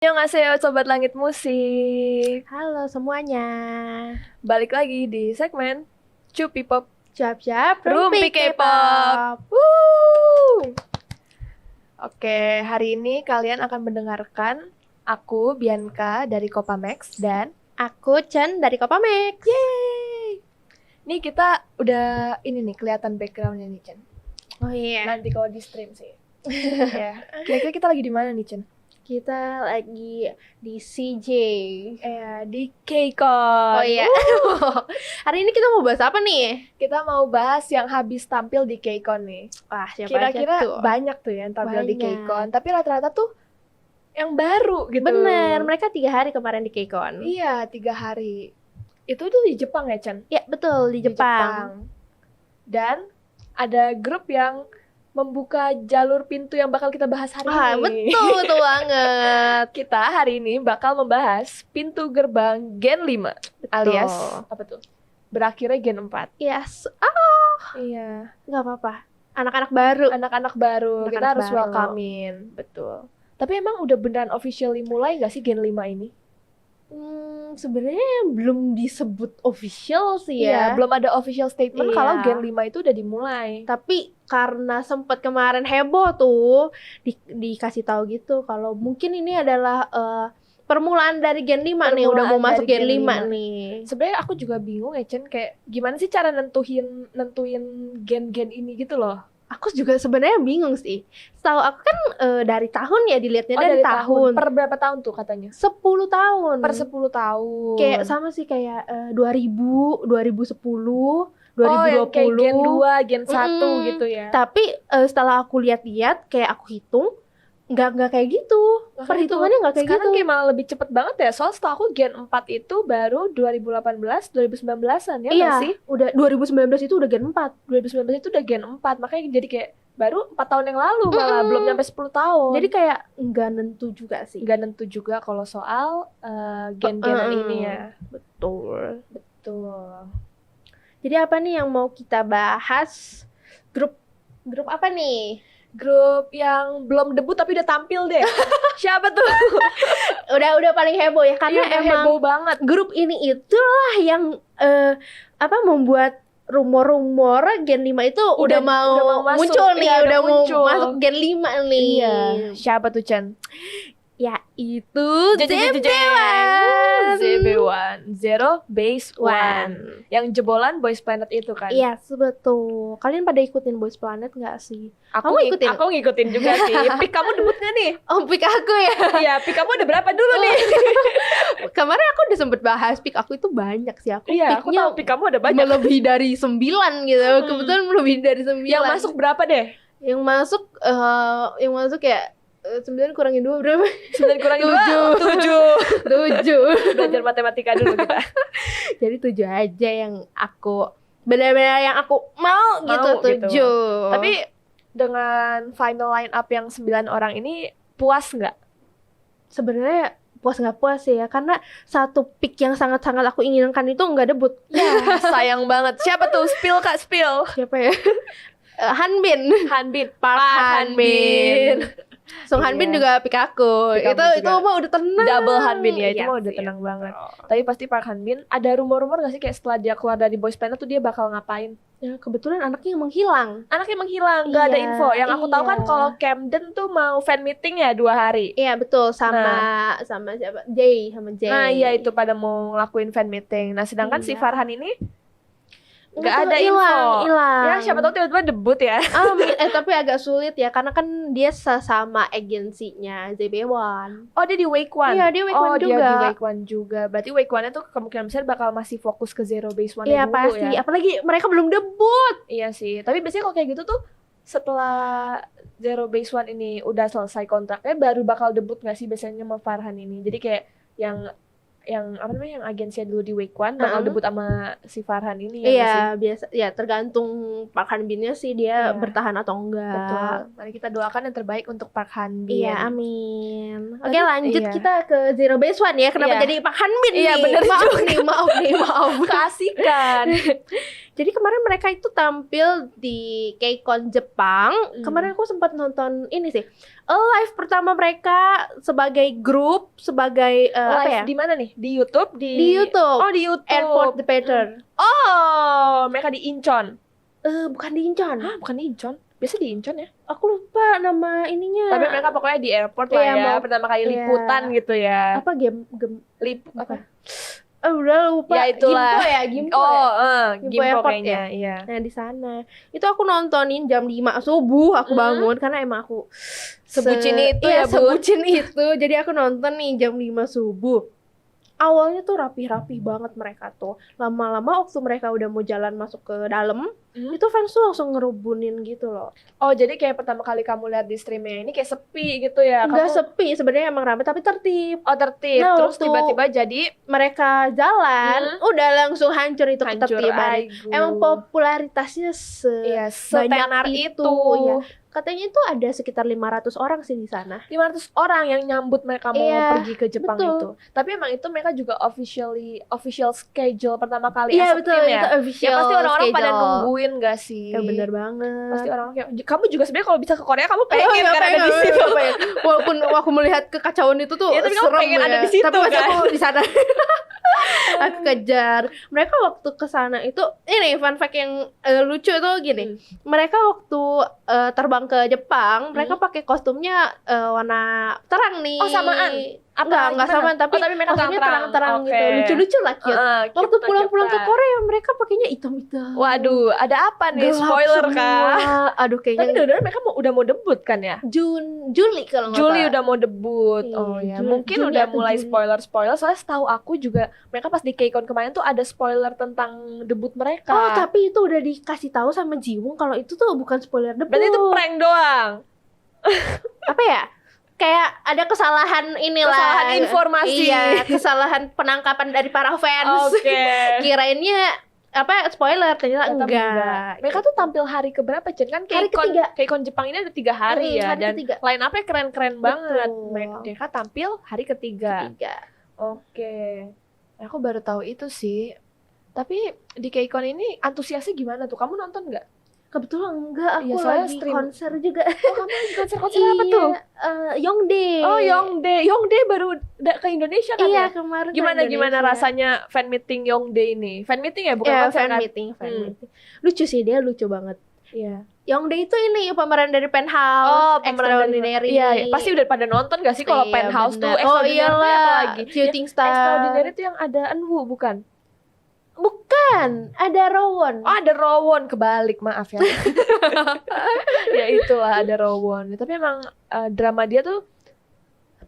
Annyeonghaseyo Sobat Langit Musik. Halo semuanya. Balik lagi di segmen Cupi Pop Siap-siap Rumpi K-pop. Woo! Oke, hari ini kalian akan mendengarkan aku Bianca dari Kopamax dan Aku Chen dari Kopamax. yeay. Nih kita udah ini nih kelihatan backgroundnya nih Chen. Oh iya. Nanti kalau di stream sih. Ya. Kira-kira kita lagi di mana nih Chen? Kita lagi di CJ. Di K-Con. Oh iya. Hari ini kita mau bahas apa nih? Kita mau bahas yang habis tampil di K-Con nih. Wah, siapa Kira-kira aja tuh? banyak tuh ya yang tampil di Banyak. K-Con, tapi rata-rata tuh yang baru gitu. Bener, mereka 3 hari kemarin di K-Con. Iya, 3 hari. Itu tuh di Jepang ya, Chan? Ya, betul, di Jepang. Dan ada grup yang membuka jalur pintu yang bakal kita bahas hari ini. Betul banget. Kita hari ini bakal membahas pintu gerbang Gen 5 alias apa tuh? Berakhirnya Gen 4. Yes. Iya, Nggak apa-apa. Anak-anak baru. anak-anak baru kita Anak-anak harus baru. welcome-in, betul. Tapi emang udah beneran officially mulai gak sih Gen 5 ini? Sebenarnya belum disebut official sih Iya, ya. belum ada official statement Iya. kalau Gen 5 itu udah dimulai. Tapi karena sempat kemarin heboh tuh dikasih tahu gitu kalau mungkin ini adalah permulaan dari Gen 5 nih, udah mau Permulaan masuk dari Gen Gen 5 5. nih. Sebenarnya aku juga bingung ya, Chen, kayak gimana sih cara nentuin gen-gen ini gitu loh. Aku juga sebenarnya bingung sih. Setahu aku kan dari tahun ya, dilihatnya dari tahun. Per berapa tahun tuh katanya? 10 tahun. Per 10 tahun. Kayak sama sih kayak 2000, 2010, 2020. Oh, yang kayak Gen 2, Gen 1 Mm-mm. gitu ya. Tapi setelah aku lihat-lihat kayak aku hitung nggak kayak gitu. Makanya Perhitungannya nggak kayak sekarang gitu. kayak malah lebih cepet banget ya. Soalnya setahu aku Gen 4 itu baru 2018, 2019-an ya Iya, nggak sih? udah 2019 itu udah Gen 4. 2019 itu udah Gen 4, makanya jadi kayak baru 4 tahun yang lalu malah, belum nyampe 10 tahun. Jadi kayak nggak nentu juga sih. nggak nentu juga kalau soal gen-genan ini ya. Betul. Betul. Jadi apa nih yang mau kita bahas? Grup apa nih? Grup yang belum debut tapi udah tampil deh. Siapa tuh? Udah paling heboh ya karena Iya, udah emang heboh banget. grup ini itulah yang membuat rumor-rumor Gen 5 itu udah mau masuk. muncul nih, Iya, udah mau muncul. masuk Gen 5 nih. Iya. Siapa tuh, Chan? Ya itu JB1. ZB1. Zero Base One. Yang jebolan Boys Planet itu kan. Iya, betul. Kalian pada ikutin Boys Planet nggak sih? Aku Kamu ikutin? Aku ngikutin juga sih. Pik kamu debut gak nih? Oh, pick aku ya. Iya, pik kamu udah berapa dulu nih? Kemarin aku udah sempet bahas pick aku itu banyak sih. Iya, aku picknya tahu pik kamu ada banyak. melebihi dari 9 gitu. Kebetulan melebihi dari 9. Yang masuk berapa deh? Yang masuk ya 9 kurangin 2 berapa? 9 kurang 2 7. 7. Belajar matematika dulu kita. Jadi 7 aja yang aku benar-benar yang aku mau gitu, 7. Gitu. Tapi dengan final line up yang 9 orang ini puas nggak? sebenarnya puas nggak puas sih ya, karena satu pick yang sangat-sangat aku inginkan itu nggak debut. Ya, sayang banget. Siapa tuh? Spill Kak, spill. Siapa ya? Hanbin. Park Hanbin. Song Hanbin Iya. juga pick aku. Pick kamu Itu juga. mah udah tenang. Double Hanbin ya, itu Iya mah udah sih. tenang banget. Tapi pasti Park Hanbin, ada rumor-rumor gak sih kayak setelah dia keluar dari Boys Planet tuh dia bakal ngapain? Ya, kebetulan anaknya menghilang. Anaknya menghilang, gak ada Iya, info. Yang aku tahu kan iya. kalau Camden tuh mau fan meeting ya 2 hari. Iya betul, sama siapa? Jay. Nah iya itu pada mau ngelakuin fan meeting. Nah sedangkan si Iya. Farhan ini Nggak nggak tahu, ada info. hilang. Ya siapa tahu tiba-tiba debut ya. Tapi agak sulit ya karena kan dia sesama agensinya JB1. Oh dia di Wake One. Iya, dia Wake One dia juga. di Wake One juga. Berarti Wake One-nya tuh kemungkinan besar bakal masih fokus ke Zero Base One Iya dulu pasti, ya. apalagi mereka belum debut. Iya sih. Tapi biasanya kalau kayak gitu tuh setelah Zero Base One ini udah selesai kontraknya baru bakal debut nggak sih biasanya sama Farhan ini. Jadi kayak yang apa namanya yang agensinya dulu di Wake One bakal debut sama si Farhan ini ya nggak sih? Iya, biasa ya tergantung Park Han-binnya sih dia Iya. bertahan atau enggak. Betul. Mari kita doakan yang terbaik untuk Park Han-bin. Iya, amin. Oke, Aduh, lanjut iya. kita ke Zero Base One ya. Kenapa Iya. jadi Park Han-bin Iya, nih? bener maaf juga. nih, maaf. Keasikan. Jadi kemarin mereka itu tampil di KCON Jepang. Kemarin aku sempat nonton ini sih, live pertama mereka sebagai grup, sebagai apa Live ya? di mana nih? Di YouTube? Di YouTube. Oh, di YouTube. Airport Departure. Oh, mereka di Incheon. Bukan di Incheon. Hah, bukan di Incheon. Biasa di Incheon ya. Aku lupa nama ininya. Tapi mereka pokoknya di airport lah Iya, ya. Pertama kali iya. liputan gitu ya. apa game Apa? udah lupa. Ya, itulah. Gimpo Oh, ya? Gimpo Airport kayaknya. Iya. Nah di sana itu aku nontonin jam 5 subuh aku bangun karena emang aku Sebucin itu iya, ya, Bun. sebucin itu. Jadi aku nonton nih jam 5 subuh. Awalnya tuh rapi-rapi banget mereka tuh. Lama-lama waktu mereka udah mau jalan masuk ke dalam, itu fans tuh langsung ngerubunin gitu loh. Oh, jadi kayak pertama kali kamu lihat di streamnya ini kayak sepi gitu ya? Enggak Kamu... sepi sebenarnya, emang ramai tapi tertib. Oh, tertib. Nah, Terus waktu tiba-tiba jadi mereka jalan, udah langsung hancur itu hancur. ketertiban. Aigu. Emang popularitasnya Iya, sebanyak setenar itu. itu. Ya. Katanya itu ada sekitar 500 orang sih di sana. 500 orang yang nyambut mereka mau Iya, pergi ke Jepang betul. itu. Tapi emang itu mereka juga official schedule pertama kali Iya as a betul, team ya. itu official Ya pasti orang-orang pada schedule. nungguin gak sih? Ya bener banget. Pasti orang kayak kamu juga sebenarnya kalau bisa ke Korea kamu pengen iya, kan ada di pengen, situ. pengen. Walaupun aku melihat kekacauan itu tuh Ya, tapi kamu serem pengen ya. ada di situ, Tapi masih kan? aku di sana. Aku kejar. Mereka waktu ke sana itu ini fun fact yang lucu itu gini. Mereka waktu terbang ke Jepang, mereka pakai kostumnya warna terang nih. Oh, samaan? Enggak gimana? samaan, tapi tapi mereka kostumnya terang-terang Oke. gitu. Lucu-lucu lah, cute. Waktu cute, pulang-pulang ke cute. Korea, mereka pakainya hitam-hitam. Waduh, ada apa nih? Gelap Spoiler semua. kah? Aduh, Tapi kayaknya sebenarnya mereka udah mau debut kan ya? Juli kalau nggak Juli salah. udah mau debut. Iya, Oh ya, Juli- mungkin Juli udah atau mulai Juli. spoiler. Soalnya setahu aku juga mereka pas di KCON kemarin tuh ada spoiler tentang debut mereka. Oh, tapi itu udah dikasih tahu sama Jiwon kalau itu tuh bukan spoiler debut. Berarti itu prank doang. Apa ya? Kayak ada kesalahan inilah. Kesalahan informasi. Iya, kesalahan penangkapan dari para fans. Oke. Kirainnya apa spoiler, ternyata Ternyata enggak. Mereka tuh tampil hari keberapa, Jen? Kan Hari KCON, ketiga. KCON Jepang ini ada 3 hari ya, hari dan ketiga. line up-nya keren-keren banget. Betul. Mereka tampil hari ketiga. Ketiga. Oke. Aku baru tahu itu sih. Tapi di KCON ini antusiasnya gimana tuh? Kamu nonton nggak? Kebetulan enggak, aku Iya, soalnya lagi stream- konser juga. Oh, kamu lagi konser apa tuh? Yongdae. Oh, Yongdae baru ke Indonesia kan Iya, ya? kemarin ke Gimana Indonesia. rasanya fan meeting Yongdae ini? Fan meeting ya, bukan Iya, konser fan kan? meeting. Lucu sih, dia lucu banget. Iya. Yongdae itu ini pemeran dari Penthouse, Extraordinary. Iya, pasti udah pada nonton gak sih kalau Iya, Penthouse tuh benar. Extraordinary tuh iyalah, apa lagi? Shooting Star. Extraordinary tuh yang ada Eunwoo bukan? Bukan, ada Rowan. Oh, ada Rowan, kebalik, maaf ya. Ya itulah ada Rowan. Tapi emang drama dia tuh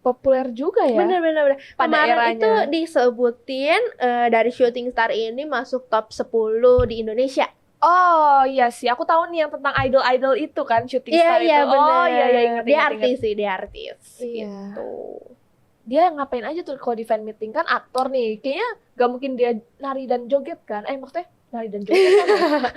populer juga ya. Bener. Pada Kemarin eranya. itu disebutin dari Shooting Star ini masuk top 10 di Indonesia. Oh iya sih, aku tahu nih yang tentang idol-idol itu kan, Shooting Star itu. Iya, bener. Oh iya, ingat. Dia artis sih, dia artis. Iya. Gitu. Dia ngapain aja tuh kalau di fan meeting, kan aktor nih. Kayaknya gak mungkin dia nari dan joget kan? Maksudnya nari dan joget kan?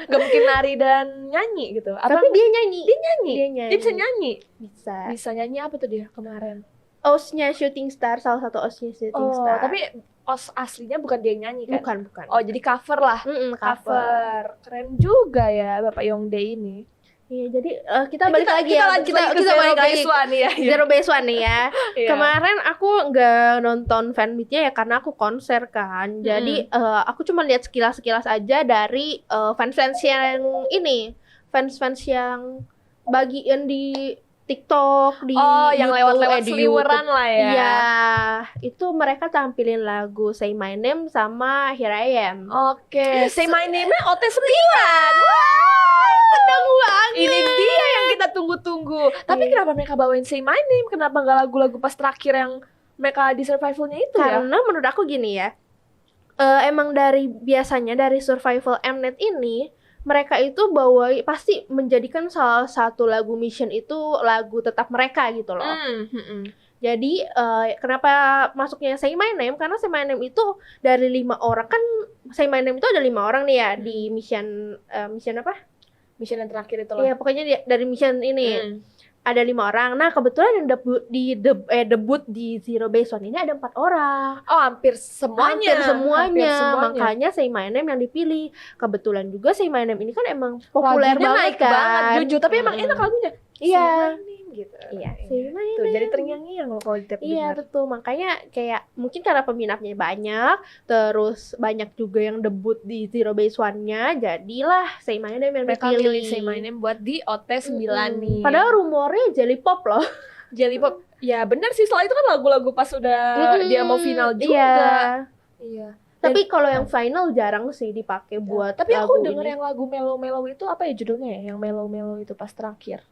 Gak mungkin nari dan nyanyi gitu. Tapi dia nyanyi. Dia nyanyi. Dia bisa nyanyi. Bisa. Bisa nyanyi apa tuh dia kemarin? OS-nya Shooting Star, salah satu OS-nya Shooting Oh, Star. tapi os aslinya bukan dia yang nyanyi kan? bukan. Oh, jadi cover lah. Cover. Keren juga ya Bapak Yongdae ini. Iya, jadi kita balik lagi ya. Kita Kita balik lagi. Base One ya. Zero Base One nih ya. Iya. Kemarin aku nggak nonton fan meet-nya ya karena aku konser kan. Jadi aku cuma lihat sekilas-sekilas aja dari fans-fans yang ini, fans-fans yang bagian di TikTok, di yang YouTube, lewat-lewat di seliweran YouTube. lah ya. Iya, itu mereka tampilin lagu Say My Name sama Here I Am. Oke, Say My Name-nya OT9. Seneng banget. Ini dia yang kita tunggu-tunggu. Tapi kenapa mereka bawain Say My Name? Kenapa nggak lagu-lagu pas terakhir yang mereka di survivalnya itu ya? Karena menurut aku gini ya, emang biasanya dari survival Mnet ini mereka itu pasti menjadikan salah satu lagu mission itu lagu tetap mereka gitu loh. Jadi kenapa masuknya Say My Name? Karena Say My Name itu dari 5 orang kan, Say My Name itu ada 5 orang nih ya di mission apa? Mission yang terakhir itu loh. Iya pokoknya dari mission ini. ada 5 orang. Nah, kebetulan yang debut di Zero Base One ini ada 4 orang. Oh, hampir semuanya. Hampir semuanya. Hampir semuanya. Makanya Say My Name yang dipilih. Kebetulan juga Say My Name ini kan emang populer Lagunya banget naik kan. banget, jujur. Tapi emang enak lagunya. Iya. Say My Name gitu. Iya, Say My Tuh, jadi Name. terngiang-ngiang loh kalau tiap Iya dengar. betul, makanya kayak mungkin karena peminatnya banyak, terus banyak juga yang debut di Zero Base One-nya, jadilah Say My Name yang Mereka dipilih. milih Say My Name buat di OT9 nih. Padahal rumornya Jelly Pop loh. Jelly Pop. Ya benar sih, setelah itu kan lagu-lagu pas udah dia mau final juga. Iya. Iya. Tapi kalau yang final jarang sih dipakai buat Tapi aku lagu denger ini. yang lagu mellow-mellow itu apa ya judulnya ya? Yang mellow-mellow itu pas terakhir.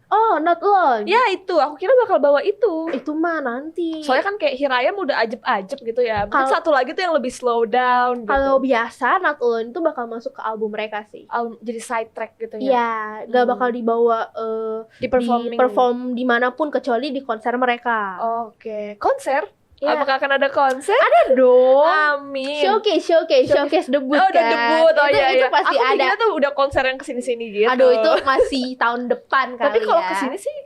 Oh, Not Alone. Ya itu, aku kira bakal bawa itu. Itu mah nanti. Soalnya kan kayak Hirayam udah ajeb-ajeb gitu ya. Mungkin Kalau- satu lagi tuh yang lebih slow down gitu. Kalau biasa Not Alone itu bakal masuk ke album mereka sih. Jadi side track gitu ya. Iya, gak Hmm. bakal dibawa Di di perform dimanapun kecuali di konser mereka. Oke. Konser? Iya. Apakah akan ada konser? Ada dong. Amin. Showcase debut Oh, kan. udah debut. Oh iya, Itu iya. pasti Aku ada. pikirnya tuh udah konser yang kesini-sini gitu. Aduh, itu masih tahun depan kali Tapi kalau ya. kesini sih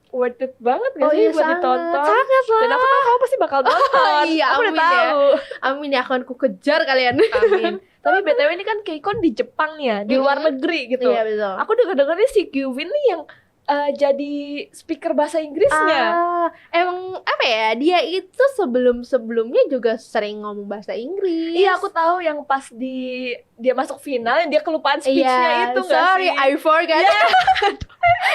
worth it banget gak Oh sih iya, buat sangat. ditonton? Sangat lah. Dan aku tahu kamu pasti bakal nonton. Iya, aku udah amin ya. tahu. Amin ya, akan ku kejar kalian. Amin. Tapi BTW ini kan K-Kon di Jepang nih ya, di luar negeri gitu. Iya, betul. Aku denger-dengernya si Gyuvin nih yang jadi speaker bahasa Inggrisnya. Emang apa ya? Dia itu sebelumnya juga sering ngomong bahasa Inggris. Iya, aku tahu yang pas dia masuk final yang dia kelupaan speech-nya itu nggak sorry, sih? I forgot. Iya.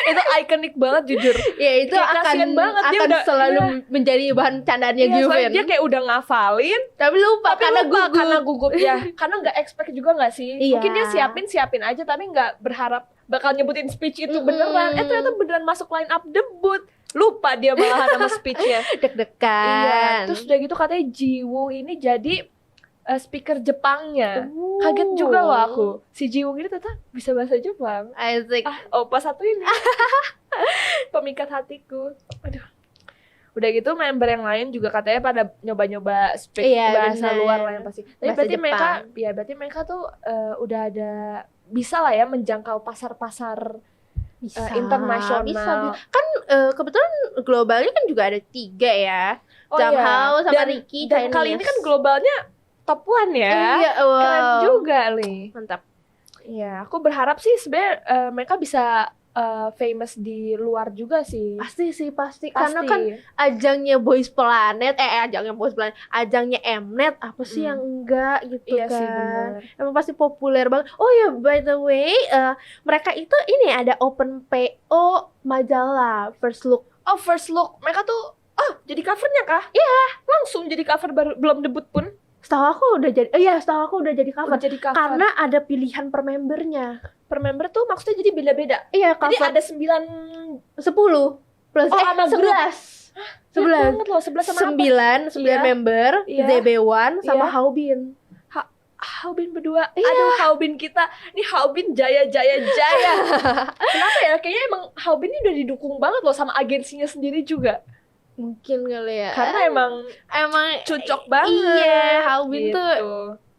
Itu ikonik banget jujur. Ya itu Kayak akan kasian banget, dia akan udah- selalu iya. menjadi bahan candaannya Iya, soalnya Gyuvin. dia kayak udah ngafalin, Tapi lupa tapi karena lupa gugup. karena gugup ya. Karena nggak expect juga nggak sih? Iya. Mungkin dia siapin aja, tapi nggak berharap bakal nyebutin speech itu Mm-mm. beneran. Ternyata beneran masuk line up debut. Lupa dia malahan sama speech-nya. Deg-degan. Iya. Terus udah gitu katanya Jiwoo ini jadi speaker Jepangnya. Kaget juga loh aku. Si Jiwoo ini ternyata bisa bahasa Jepang. Asik. Opa satu ini. Pemikat hatiku. Aduh. Udah gitu member yang lain juga katanya pada nyoba-nyoba speak Iya, bahasa bener. luar lah yang pasti. Tapi Bahasa berarti Jepang. berarti mereka tuh udah ada bisa lah ya menjangkau pasar-pasar Bisa. internasional. Bisa. Kan kebetulan globalnya kan juga ada 3 ya. Oh Jang iya. Hao sama Dan- Ricky Dan kali ini kan globalnya top 1 ya. Iya, wow. Keren juga nih. Mantap. Iya, aku berharap sih sebenarnya mereka bisa famous di luar juga sih. Pasti sih, pasti. Pasti. Karena kan ajangnya Boys Planet, ajangnya Boys Planet, ajangnya Mnet, apa sih yang enggak gitu Iya kan. sih benar. Emang pasti populer banget. Oh ya, by the way, mereka itu ini ada open PO majalah First Look. Oh, First Look. Mereka tuh jadi covernya kah? Iya, langsung jadi cover baru belum debut pun. Setahu aku udah jadi cover. Udah jadi cover. Karena ada pilihan per membernya. per member tuh maksudnya jadi beda-beda. Iya, Jadi cover ada 9 10 plus sama grup. 11. 11. banget loh, 11 sama apa? 9 Iya. member, Iya. ZB1 sama Iya. Haobin. Haobin berdua. Iya. Aduh, Haobin kita. Nih Haobin jaya. Kenapa ya? Kayaknya emang Haobin ini udah didukung banget loh sama agensinya sendiri juga. Mungkin kali ya. Karena emang emang cocok banget. Iya, Haobin gitu. tuh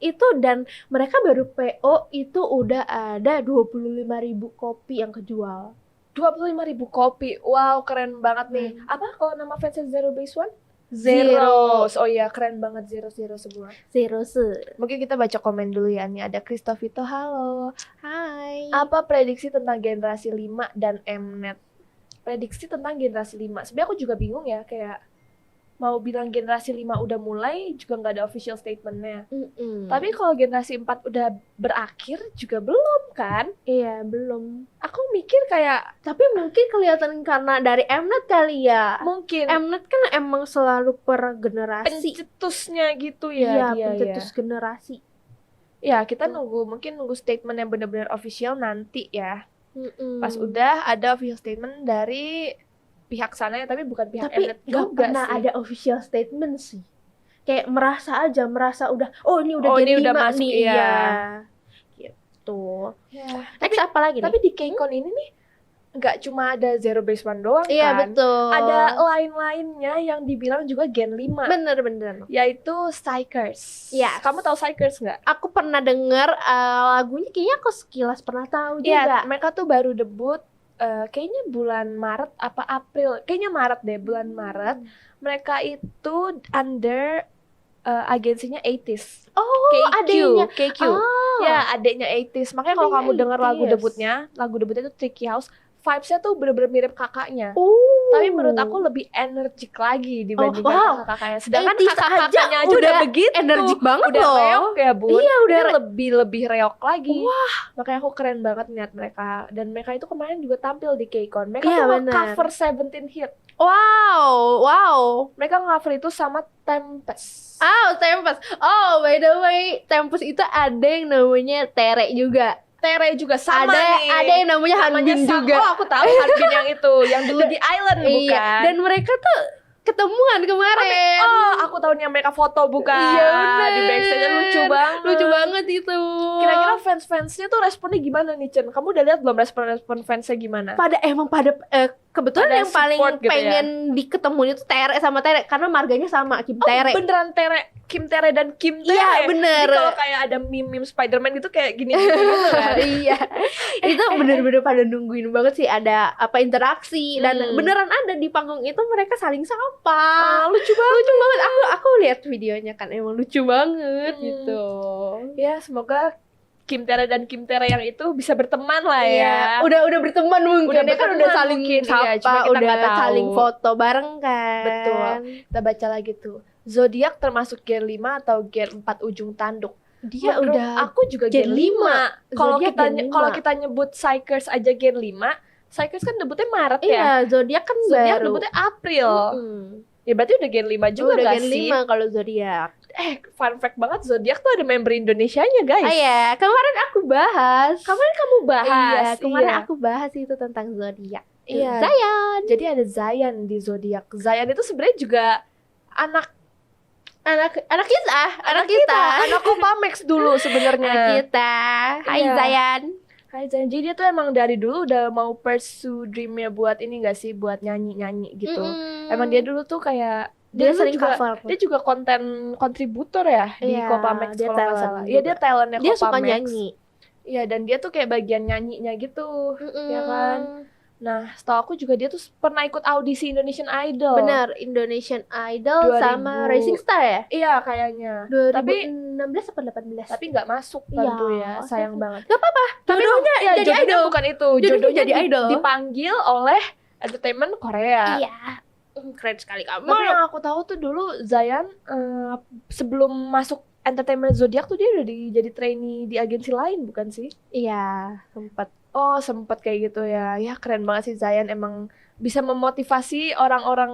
itu, dan mereka baru PO itu udah ada 25.000 kopi yang kejual. 25.000 kopi. Wow, keren banget nih. Apa kalau nama fansnya Zero Base One? Zero. Oh iya, keren banget Zero semua. Zero. Mungkin kita baca komen dulu ya. Nih ada Christovito, halo. Hai. Apa prediksi tentang generasi 5 dan Mnet? Prediksi tentang generasi 5. Sebenarnya aku juga bingung ya, kayak mau bilang generasi 5 udah mulai juga nggak ada official statementnya. Tapi kalau generasi 4 udah berakhir juga belum kan? iya, belum. Aku mikir kayak Tapi mungkin kelihatan karena dari Mnet kali ya. mungkin Mnet kan emang selalu per generasi. pencetusnya gitu Iya, ya dia pencetus generasi. ya. Ya, kita mungkin nunggu statement yang benar-benar official nanti ya. Mm-mm. Pas udah ada official statement dari pihak sana ya, tapi bukan pihak Tapi Mnet nggak juga pernah sih. ada official statement sih. Kayak merasa udah, ini udah Oh, Gen ini udah 5 masuk, nih. iya. Iya. Gitu. Ya. Next apa lagi nih? Tapi di K-Con ini nih nggak cuma ada Zero Base One doang Iya, kan. betul. Ada lain-lainnya yang dibilang juga Gen 5, Bener. yaitu Psychers. Yes. Kamu tahu Psychers nggak? Aku pernah denger lagunya, kayaknya aku sekilas pernah tahu Iya, juga. mereka tuh baru debut kayaknya bulan Maret apa April, kayaknya Maret deh, bulan Maret. Mereka itu under agensinya 80s. Oh, KQ, adanya. KQ. Oh. Ya, adeknya 80s. Makanya kalau kamu denger lagu 80s. debutnya itu Tricky House, vibes-nya tuh bener-bener mirip kakaknya. Oh. Tapi menurut aku lebih energik lagi dibandingkan wow. kakak-kakaknya. Sedangkan 80s kakak-kakaknya aja aja udah udah begitu. energik banget udah loh. reok ya, Bun. Iya, udah Ini lebih reok lagi. Wah. Makanya aku keren banget lihat mereka. Dan mereka itu kemarin juga tampil di KCON. Mereka Iya, tuh bener. cover 17 hit. Wow. Mereka cover itu sama Tempest. Tempest. Oh, by the way, Tempest itu ada yang namanya Tere juga. Tere juga sama nih. Ada yang namanya Hanbin juga. Oh, aku tahu Hanbin yang itu, yang dulu di Island bukan? Iya. Dan mereka tuh ketemuan kemarin. Oh, aku tahu nih yang mereka foto bukan? Iya, bener. Di backstage lucu banget. Lucu banget itu. Kira-kira fans-fansnya tuh responnya gimana nih, Chen? Kamu udah lihat belum respon fansnya gimana? Pada kebetulan Pada yang paling support gitu pengen diketemuin itu Tere sama Tere karena marganya sama Kim Tere. Beneran Kim Tere dan Kim Tere. Iya, bener. Jadi kalau kayak ada meme Spider-Man gitu kayak gini gitu kan. Iya. Itu bener-bener pada nungguin banget sih ada apa interaksi dan beneran ada di panggung itu mereka saling sapa. Lucu banget. Lucu banget. Aku lihat videonya kan emang lucu banget gitu. Ya, semoga Kim Tere dan Kim Tere yang itu bisa berteman lah Iya, ya. udah berteman mungkin. Udah Ya kan berteman udah saling mungkin, iya, sapa, cuma kita udah nggak tahu. saling foto bareng kan. Betul. Kita baca lagi tuh. Zodiac termasuk Gen 5 atau Gen 4 ujung tanduk? Dia Menurut udah aku juga Gen 5. Kalau Zodiac kita Gen 5. kalau kita nyebut Psychers aja Gen 5, Psychers kan debutnya Maret ya. Iya, Zodiac kan Zodiac baru. debutnya April. Ya berarti udah Gen 5 juga Udah nggak Gen sih? 5 kalau Zodiac. Fun fact banget, Zodiac tuh ada member Indonesianya, guys. Iya, kemarin aku bahas. Kemarin kamu bahas. Iya, kemarin iya. aku bahas itu tentang Zodiac. Iya. Zayan. Jadi ada Zayan di Zodiac. Zayan itu sebenarnya juga anak Anak kita. anak Opa Max dulu sebenarnya. Anak kita. Hai Iya. Zayan. Hai Zayan. Jadi dia tuh emang dari dulu udah mau pursue dreamnya buat ini gak sih, buat nyanyi gitu. Emang dia dulu tuh kayak dia dulu sering juga, cover. Dia juga konten kontributor ya di Iya, Copa Max dia kalau nggak talent salah. juga. Iya, dia talentnya Dia Copa suka Max. nyanyi. Iya, dan dia tuh kayak bagian nyanyinya gitu, ya kan. Nah, setahu aku juga dia tuh pernah ikut audisi Indonesian Idol. Benar, Indonesian Idol 2000. sama Rising Star ya? Iya, kayaknya. 2016 apa 18? Tapi nggak masuk Iya, tentu ya, sayang banget. Gak apa-apa. Tapi Jodohnya ya, jadi jodohnya idol. bukan itu. Jodohnya jadi idol. Dipanggil oleh entertainment Korea. Iya. Keren sekali kamu. Tapi yang aku tahu tuh dulu Zayan sebelum masuk entertainment Zodiac tuh dia udah jadi trainee di agensi lain bukan sih? Iya, sempat. Oh, sempet kayak gitu ya. Ya keren banget sih Zayan, emang bisa memotivasi orang-orang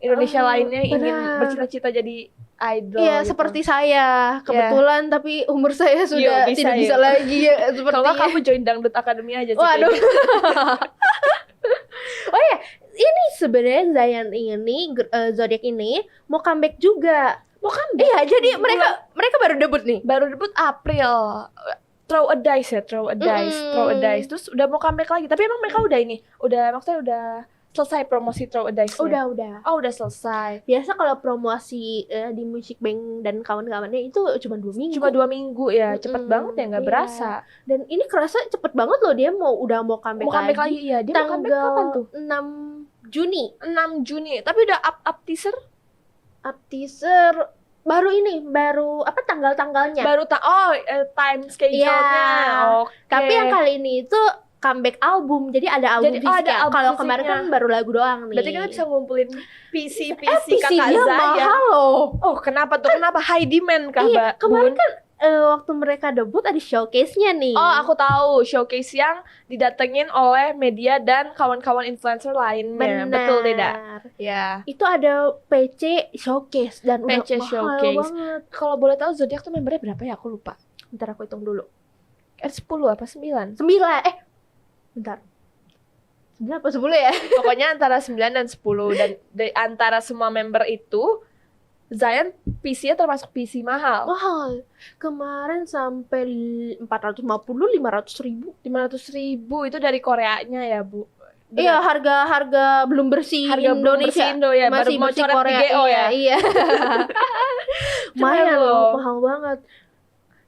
Indonesia lainnya ingin benar. bercita-cita jadi idol. Iya, gitu. seperti saya. Kebetulan tapi umur saya sudah Iya, bisa, tidak ya. bisa lagi ya seperti. Kalau nggak kamu join Dangdut Academy aja sih. Waduh. kayaknya. Oh ya, ini sebenarnya Zayan ini Zodiac ini mau comeback juga. Mau kan Iya, jadi mereka baru debut nih. baru debut April. Throw a dice ya, throw a dice. Terus udah mau comeback lagi. Tapi emang mereka udah ini, maksudnya udah selesai promosi Throw a Dice. Udah. Oh, udah selesai. Biasa kalau promosi di Music Bank dan kawan-kawannya itu cuma 2 minggu. Cuma 2 minggu ya, cepet banget ya, nggak iya. berasa. Dan ini kerasa cepet banget loh, dia udah mau comeback Mau comeback lagi, iya. Dia mau comeback kapan tuh? 6 Juni. 6 Juni. Tapi udah up teaser? Up teaser baru apa tanggal-tanggalnya. Time schedule-nya. Iya. Oke. Tapi yang kali ini itu comeback album. Jadi ada album Jadi, fisiknya. ada album Kalau kemarin fisiknya. kan baru lagu doang nih. Berarti kita bisa ngumpulin PC PC-nya kakak Zayan. mahal loh. Oh, kenapa tuh? Kenapa high demand kah, Iya, Mbak? kemarin Bun? kan waktu mereka debut ada showcase-nya nih. Oh, aku tahu. Showcase yang didatengin oleh media dan kawan-kawan influencer lainnya. Benar. Betul tidak? Ya. Itu ada PC showcase dan PC udah mahal showcase. banget. Kalau boleh tahu Zodiac tuh membernya berapa ya? Aku lupa. Bentar aku hitung dulu. 10 apa 9? 9. Bentar. 9 apa 10 ya? Pokoknya antara 9 dan 10. Dan dari antara semua member itu, Zayan PC-nya termasuk PC mahal. Mahal. Kemarin sampai 450-500 ribu. 500.000 itu dari Koreanya ya, Bu? Benar. Iya, harga belum bersih Harga belum Indonesia. bersih Indo ya, baru Masih mau bersih coret di Korea. GO ya. Iya. Keren Lumayan loh. mahal banget.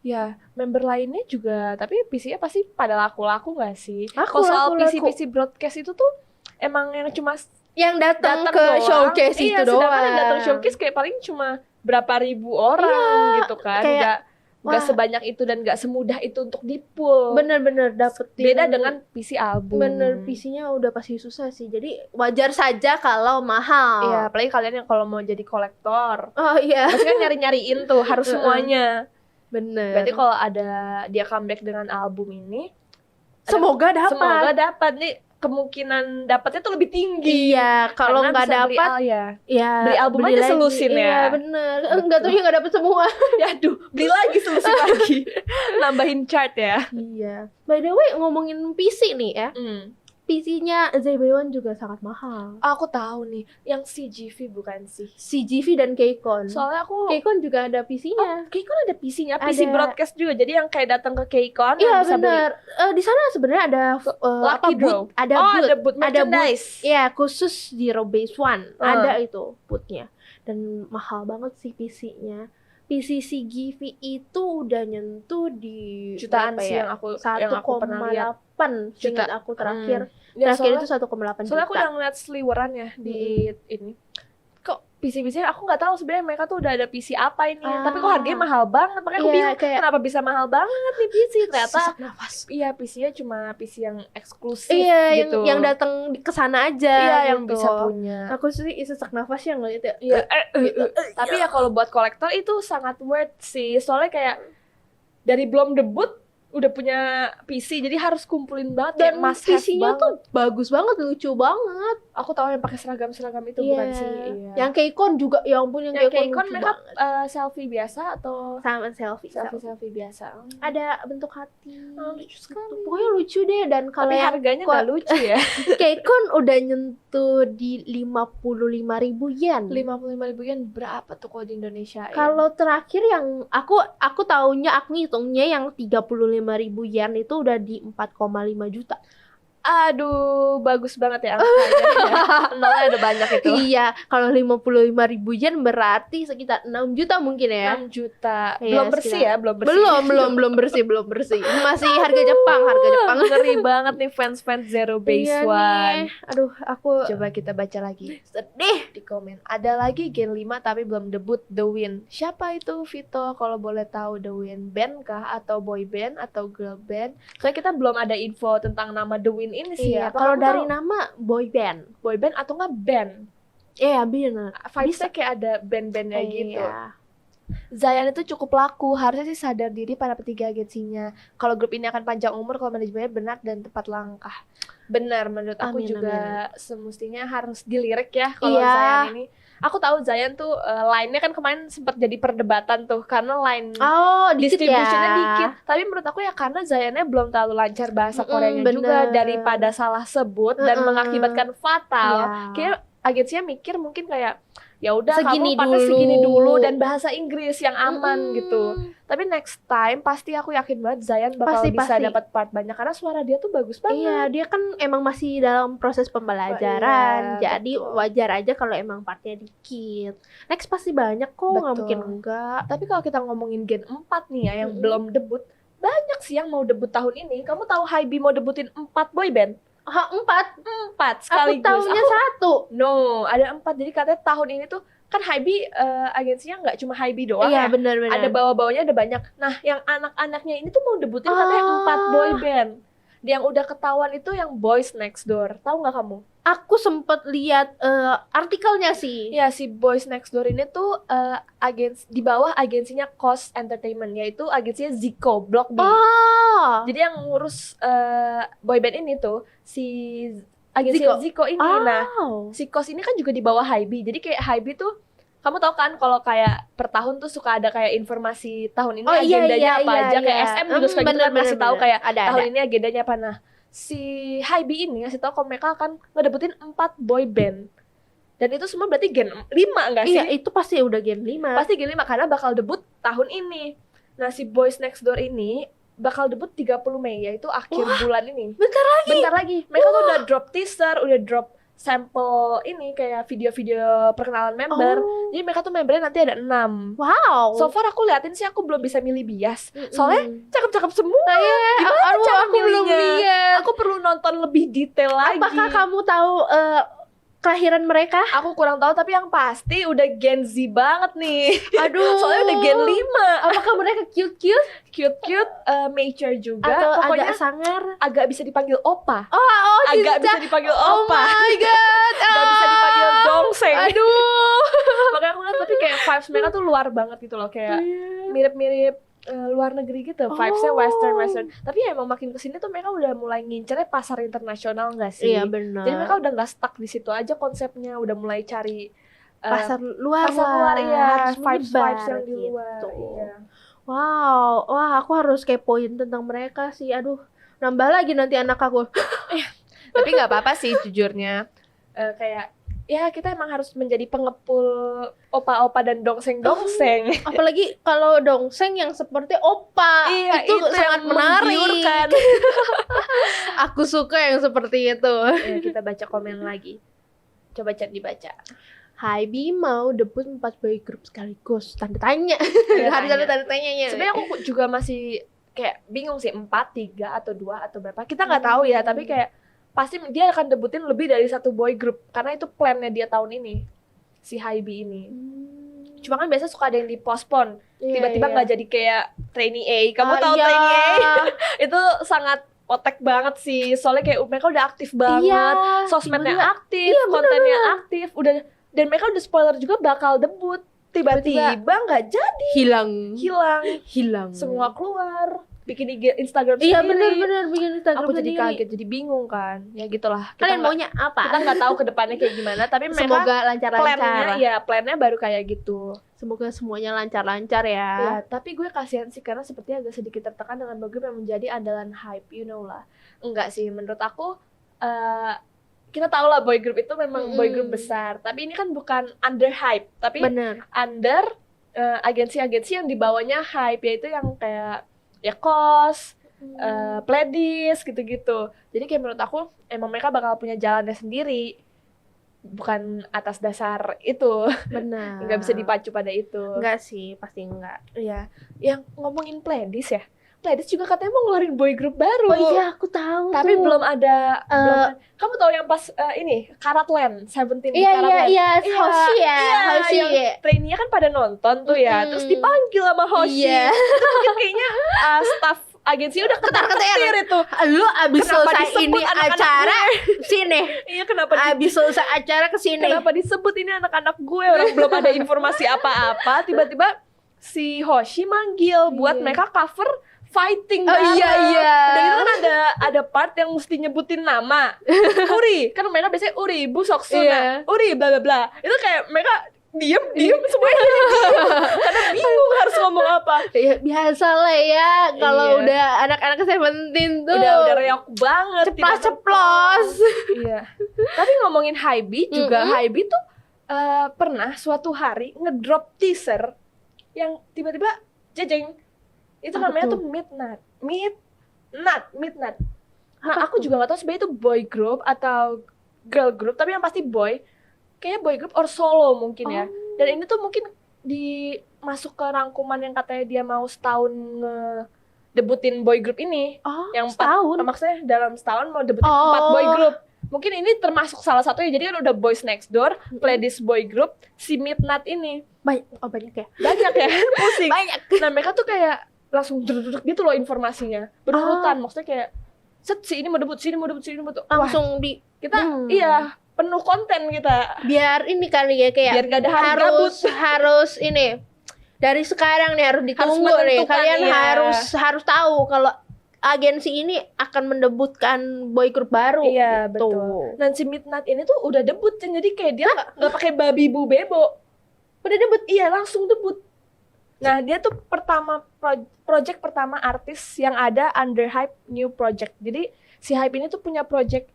Ya, member lainnya juga, tapi PC-nya pasti pada laku-laku nggak sih? Laku, Kalau soal laku, laku. PC broadcast itu tuh emang yang cuma Yang datang datang ke doang. showcase Iya, itu doang. sedangkan yang datang showcase kayak paling cuma berapa ribu orang gitu kan. kayak, Nggak wah. sebanyak itu dan nggak semudah itu untuk di-pull. Bener-bener dapetin. Beda dengan PC album. Bener, PC-nya udah pasti susah sih. Jadi wajar saja kalau mahal. Iya, apalagi kalian yang kalau mau jadi kolektor. Oh iya. Pasti kan nyari-nyariin tuh, harus semuanya. Bener. Berarti kalau ada dia comeback dengan album ini, semoga dapat. semoga dapat nih, kemungkinan dapatnya tuh lebih tinggi. Iya, kalau Karena nggak bisa beli dapat ya. ya Beli album beli aja lagi. selusin ya. Iya, bener. Enggak tuh nggak dapet semua. Ya aduh, beli lagi selusin lagi. Nambahin chart ya. Iya. By the way, ngomongin PC nih ya. PC-nya ZB1 juga sangat mahal. Aku tahu nih, yang CGV bukan sih? CGV dan Keycon. Soalnya aku Keycon juga ada PC-nya. Keycon ada PC-nya, PC Ada. broadcast juga. Jadi yang kayak datang ke Keycon Iya bisa beli. benar. Di sana sebenarnya ada Lucky draw. booth, ada Oh, booth, ada booth ada booth. merchandise. Iya, khusus Zero Base One. Hmm. Ada itu booth-nya. Dan mahal banget sih PC-nya. PC CGV itu udah nyentuh di Jutaan berapa sih ya? yang aku pernah lihat. 1,8 seingat Juta. aku terakhir. Ya, Terakhir soalnya- itu 1,8 Soalnya aku juta. udah ngeliat sliweran ya di ini. Kok PC-PC aku nggak tahu sebenarnya mereka tuh udah ada PC apa ini. Tapi kok harganya mahal banget. Makanya aku Iya, bingung kayak kenapa bisa mahal banget nih PC. Ternyata sesak nafas. iya PC-nya cuma PC yang eksklusif Iya, gitu. yang datang ke sana aja. Iya, yang gitu. bisa punya. Aku sih sesak nafas yang ngeliat ya. Iya, gitu. tapi ya kalau buat kolektor itu sangat worth sih. Soalnya kayak dari belum debut udah punya PC, jadi harus kumpulin banget kayak Dan must have PC-nya banget. tuh bagus banget, lucu banget. Aku tahu yang pakai seragam-seragam itu Iya. bukan sih? Iya. Yang Keycon juga, ya ampun yang Yang Keycon Keycon lucu mereka banget. selfie biasa atau Sama selfie. selfie biasa? Ada bentuk hati. Oh, lucu sekali. Pokoknya lucu deh. Dan kalau Tapi yang harganya nggak lucu ya. Keycon udah nyentuh di 55.000 yen. 55.000 yen berapa tuh kalau di Indonesia? Kalau terakhir yang aku taunya, aku ngitungnya yang 35.000 yen itu udah di 4,5 juta. Aduh, bagus banget ya angkanya. Nolnya ada banyak itu. Iya, kalau 55.000 yen berarti sekitar 6 juta mungkin ya. 6 juta. Iya, Belum bersih sekitar. ya, belum bersih. Belum bersih. Masih harga Jepang. Ngeri banget nih fans-fans Zero Base Iya One. nih. Aduh, aku Coba kita baca lagi sedih. di komen. Ada lagi Gen 5 tapi belum debut, The Win. Siapa itu Vito? Kalau boleh tahu, The Win band kah atau boy band atau girl band? Soalnya kita belum ada info tentang nama The Win ini sih Iya, ya. kalau kamu dari tahu nama boy band. boy band atau nggak band? Iya, benar. Vibes-nya kayak ada band-bandnya gitu. Iya. Zayan itu cukup laku, harusnya sih sadar diri para petiga agensinya. Kalau grup ini akan panjang umur kalau manajemennya benar dan tepat langkah. Benar, menurut aku Amin, juga semestinya harus dilirik ya kalau Iya. Zayan ini. Aku tahu Zayan tuh line-nya kan kemarin sempat jadi perdebatan tuh karena line Oh, dikit distributionnya ya. dikit. Tapi menurut aku ya karena Zayannya belum terlalu lancar bahasa Mm-mm, Koreanya bener. juga daripada salah sebut dan Mm-mm. mengakibatkan fatal. Iya. Kayak agensinya mikir mungkin kayak ya udah Segini kamu partnya dulu. segini dulu dan bahasa Inggris yang aman Mm-mm. gitu. Tapi next time pasti aku yakin banget Zayan bakal bisa Pasti. dapat part banyak karena suara dia tuh bagus banget. Iya, dia kan emang masih dalam proses pembelajaran. Iya, Jadi betul. wajar aja kalau emang partnya dikit. Next pasti banyak kok, nggak Betul. mungkin enggak. Tapi kalau kita ngomongin Gen 4 nih ya yang Mm-mm. belum debut, banyak sih yang mau debut tahun ini. Kamu tahu Hybe mau debutin 4 boy band? 4, 4 aku sekaligus. tahunya 1. No, ada 4. Jadi katanya tahun ini tuh kan Hybe agensinya nggak cuma Hybe doang Iya, ya. benar-benar. Ada bawa-bawanya ada banyak. Nah, yang anak-anaknya ini tuh mau debutin katanya 4 boy band. Yang udah ketahuan itu yang Boys Next Door. Tahu nggak kamu? Aku sempet lihat artikelnya sih. Ya, si Boys Next Door ini tuh di bawah agensinya COS Entertainment, yaitu agensinya Zico, Block B. Oh. Jadi yang ngurus boyband ini tuh si agensi Zico. Zico ini. Nah, Oh. si COS ini kan juga di bawah Hybe. Jadi kayak Hybe tuh kamu tahu kan kalau kayak per tahun tuh suka ada kayak informasi tahun ini Oh, iya, agendanya iya, apa iya, aja, kayak iya. SM juga suka gitu kan ngasih tahu kayak ada. tahun ini agendanya apa. Nah, si Hybe ini ngasih tahu kalau mereka akan ngedebutin 4 boy band. Dan itu semua berarti Gen 5 enggak sih? Iya, itu pasti udah Gen 5. Pasti Gen 5 karena bakal debut tahun ini. Nah, si Boys Next Door ini bakal debut 30 Mei, yaitu akhir bulan ini. Bentar lagi. Bentar lagi. Mereka tuh udah drop teaser, udah drop sampel ini kayak video-video perkenalan member. Oh. Jadi mereka tuh membernya nanti ada 6. Wow. So far aku liatin sih aku belum bisa milih bias. Mm-mm. Soalnya cakep-cakep semua. Gimana Aduh, cara aku belum milihnya? lihat. Aku perlu nonton lebih detail lagi. Apakah kamu tahu kelahiran mereka? Aku kurang tahu tapi yang pasti udah Gen Z banget nih. Aduh. Soalnya udah Gen 5. Apakah mereka cute-cute Cute-cute, mature juga. atau Pokoknya agak sangar? agak bisa dipanggil opa. Oh, Agak cinta. bisa dipanggil Oh opa. my god. Gak bisa dipanggil dongseng. Aduh. Makanya aku lihat tapi kayak vibes mereka tuh luar banget gitu loh. Kayak mirip-mirip luar negeri gitu. Vibesnya western. Tapi ya emang makin kesini tuh mereka udah mulai ngincernya pasar internasional gak sih? Iya benar. Jadi mereka udah gak stuck di situ aja konsepnya. Udah mulai cari pasar luar ya, harus vibes menyebar yang di luar. gitu. Iya. Wow, wah aku harus kepoin tentang mereka sih. Aduh, nambah lagi nanti anak aku. Tapi nggak apa-apa sih jujurnya. Kayak ya kita emang harus menjadi pengepul opa-opa dan dongseng-dongseng. Apalagi kalau dongseng yang seperti opa, Iya, itu sangat yang menarik. menggiurkan. Aku suka yang seperti itu. Ya, kita baca komen lagi. Coba chat dibaca. Hybe mau debut 4 boy group sekaligus. Tanda tanya. Tanda Harus ada tanya. tanda tanyanya. Sebenarnya aku juga masih kayak bingung sih 4, 3 atau 2 atau berapa. Kita nggak tahu ya, tapi kayak pasti dia akan debutin lebih dari 1 boy group karena itu plannya dia tahun ini. Si Hybe ini. Cuma kan biasa suka ada yang di-postpone. Tiba-tiba nggak jadi kayak Trainee A. Kamu tahu iya. Trainee A? Itu sangat otek banget sih. Soalnya kayak mereka udah aktif banget. Iya, Sosmednya tiba-tiba. aktif, Iya, kontennya aktif. Dan mereka udah spoiler juga bakal debut. Tiba-tiba nggak jadi. Hilang. Semua keluar. Bikin IG Instagram Iya sendiri. benar bikin Instagram Aku jadi sendiri. kaget, jadi bingung kan. Ya gitulah. Kalian nggak- maunya apa? Kita nggak tahu ke depannya kayak gimana. Tapi mereka Semoga lancar-lancar. plannya baru kayak gitu. Semoga semuanya lancar-lancar ya. Ya, tapi gue kasihan sih karena sepertinya agak sedikit tertekan dengan boy group yang menjadi andalan hype, you know lah. Enggak sih, menurut aku kita tahu lah boy group itu memang boy group besar, tapi ini kan bukan under hype, tapi Bener. under agensi-agensi yang dibawanya hype, yaitu yang kayak ya COS, Pledis gitu-gitu. Jadi kayak menurut aku emang mereka bakal punya jalannya sendiri, bukan atas dasar itu. Benar. Nggak bisa dipacu pada itu. Enggak sih, pasti enggak. Iya, yang ngomongin Pledis ya. Pledis juga katanya mau ngeluarin boy group baru. Oh iya, aku tahu Tapi tuh. belum ada. Kamu tahu yang pas ini Karatland, Seventeen di Iya, Karatland. iya, Hoshi ya. Iya, Hoshi. yang trainee-nya kan pada nonton tuh ya. Terus dipanggil sama Hoshi. Iya. Mungkin kayaknya staff agensi udah ketar-ketir itu. Lu abis Kenapa selesai disebut ini anak-anak acara sini. Iya, kenapa Abis selesai acara kesini. kenapa disebut ini anak-anak gue? Orang belum ada informasi apa-apa. Tiba-tiba si Hoshi manggil buat mereka cover fighting bareng. iya. Dan itu kan ada part yang mesti nyebutin nama. Uri, kan mereka biasanya Uri, Bu Soksuna, Uri bla bla bla. Itu kayak mereka diem semuanya diem. Karena bingung harus ngomong apa. Ya, biasa lah ya kalau Iya. udah anak-anak Seventeen tuh. Udah reok banget. ceplos-ceplos. Iya. Tapi ngomongin Hybe juga, Hybe tuh pernah suatu hari ngedrop teaser yang tiba-tiba jejeng. Itu Apa namanya tuh? tuh Midnight. Nah, Apa aku tuh? juga gak tahu sebenarnya itu boy group atau girl group, tapi yang pasti boy. Kayaknya boy group or solo mungkin ya. Dan ini tuh mungkin masuk ke rangkuman yang katanya dia mau setahun debutin boy group ini. Oh, Yang setahun? maksudnya dalam setahun mau debutin 4 boy group. Mungkin ini termasuk salah satunya. Jadi kan udah Boys Next Door, Pledis boy group, si Midnight ini. Banyak ya? Banyak ya, pusing. Banyak. Nah, mereka tuh kayak langsung duduk gitu loh informasinya. Berurutan, maksudnya kayak set si ini mau debut, si ini mau debut, si ini mau debut. Wah, Langsung di kita iya, penuh konten kita. biar ini kali ya kayak Biar gak ada hari gabut. harus ini dari sekarang nih harus ditunggu nih menentukan, kalian iya. harus tahu kalau agensi ini akan mendebutkan boy group baru. Iya, gitu. betul. Dan si Midnight ini tuh udah debut, jadi kayak dia nggak pakai babi bu bebo. Udah debut. Iya, langsung debut. Nah, dia tuh pertama project pertama artis yang ada under Hype new project. Jadi si Hype ini tuh punya project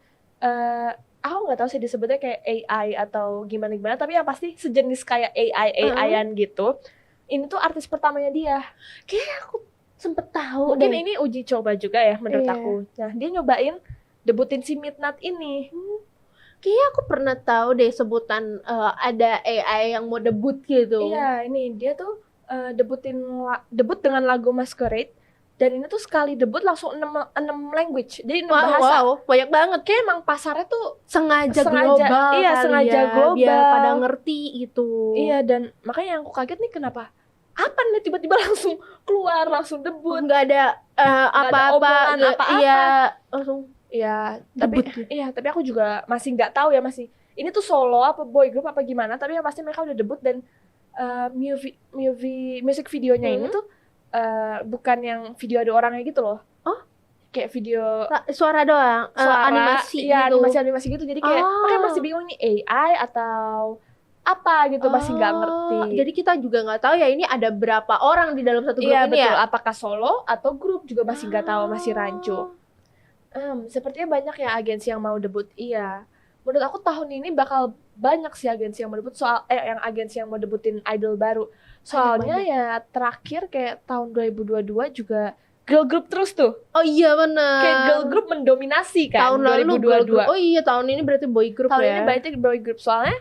aku nggak tahu sih disebutnya kayak AI atau gimana, tapi yang pasti sejenis kayak AI-an gitu. Ini tuh artis pertamanya dia. Kayak aku sempet tahu Mungkin deh. ini uji coba juga ya menurut Iya. aku. Nah, dia nyobain debutin si Midnight ini. Kayaknya aku pernah tahu deh sebutan ada AI yang mau debut gitu. Iya, ini dia tuh debut dengan lagu Masquerade, dan ini tuh sekali debut langsung 6 language, jadi 6 bahasa. Wow, banyak banget. Kayak emang pasarnya tuh Sengaja Sengaja- global iya, kali sengaja ya, global. biar pada ngerti gitu. iya, dan makanya yang aku kaget nih kenapa apa nih tiba-tiba langsung keluar, langsung debut. Nggak ada apa-apa, omongan apa-apa. iya langsung Iya, debut. tapi aku juga masih nggak tahu ya, masih ini tuh solo apa boy group apa gimana, tapi yang pasti mereka udah debut. Dan music videonya ini tuh bukan yang video ada orangnya gitu loh. Oh? Kayak video Suara doang, suara, animasi iya, gitu. animasi gitu. Jadi kayak Oh. makanya masih bingung nih AI atau apa gitu, masih nggak ngerti. Jadi kita juga nggak tahu ya ini ada berapa orang di dalam satu grup Iya ini betul, ya. apakah solo atau grup juga masih nggak tahu, masih rancu. Sepertinya banyak ya agensi yang mau debut. Iya, menurut aku tahun ini bakal banyak sih agensi yang mau debut, yang agensi yang mau debutin idol baru. Soalnya banyak. ya terakhir kayak tahun 2022 juga girl group terus tuh. Oh iya benar. Kayak girl group mendominasi kan tahun lalu 2022. girl group. Oh iya tahun ini berarti boy group Tahun ya. ini berarti boy group, soalnya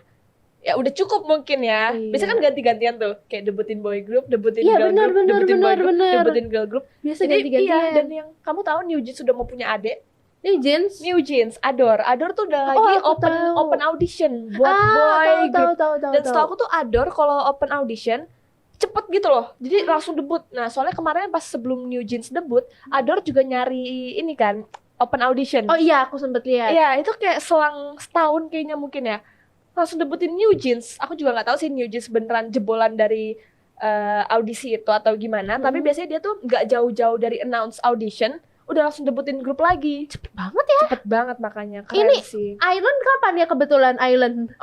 ya udah cukup mungkin ya. Iya. Biasanya kan ganti-gantian tuh, kayak debutin boy group, debutin Iya, girl benar, group, benar, debutin boy benar, group, benar. debutin girl group. Biasa Jadi ganti-gantian. iya, dan yang kamu tahu New Jeans sudah mau punya adik. New Jeans. New Jeans, Adore tuh udah Oh, lagi aku tahu. open audition buat boy group. tahu. Dan setahu aku tuh Adore kalau open audition cepet gitu loh, jadi langsung debut. Nah soalnya kemarin pas sebelum New Jeans debut, Adore juga nyari ini kan, open audition. Oh iya, aku sempet lihat. Iya, itu kayak selang setahun kayaknya mungkin ya, langsung debutin New Jeans. Aku juga nggak tahu sih New Jeans beneran jebolan dari audisi itu atau gimana. Tapi biasanya dia tuh nggak jauh-jauh dari announce audition, udah langsung debutin grup lagi. Cepet banget ya. Cepet banget, makanya keren Ini sih. Island kapan ya kebetulan Island?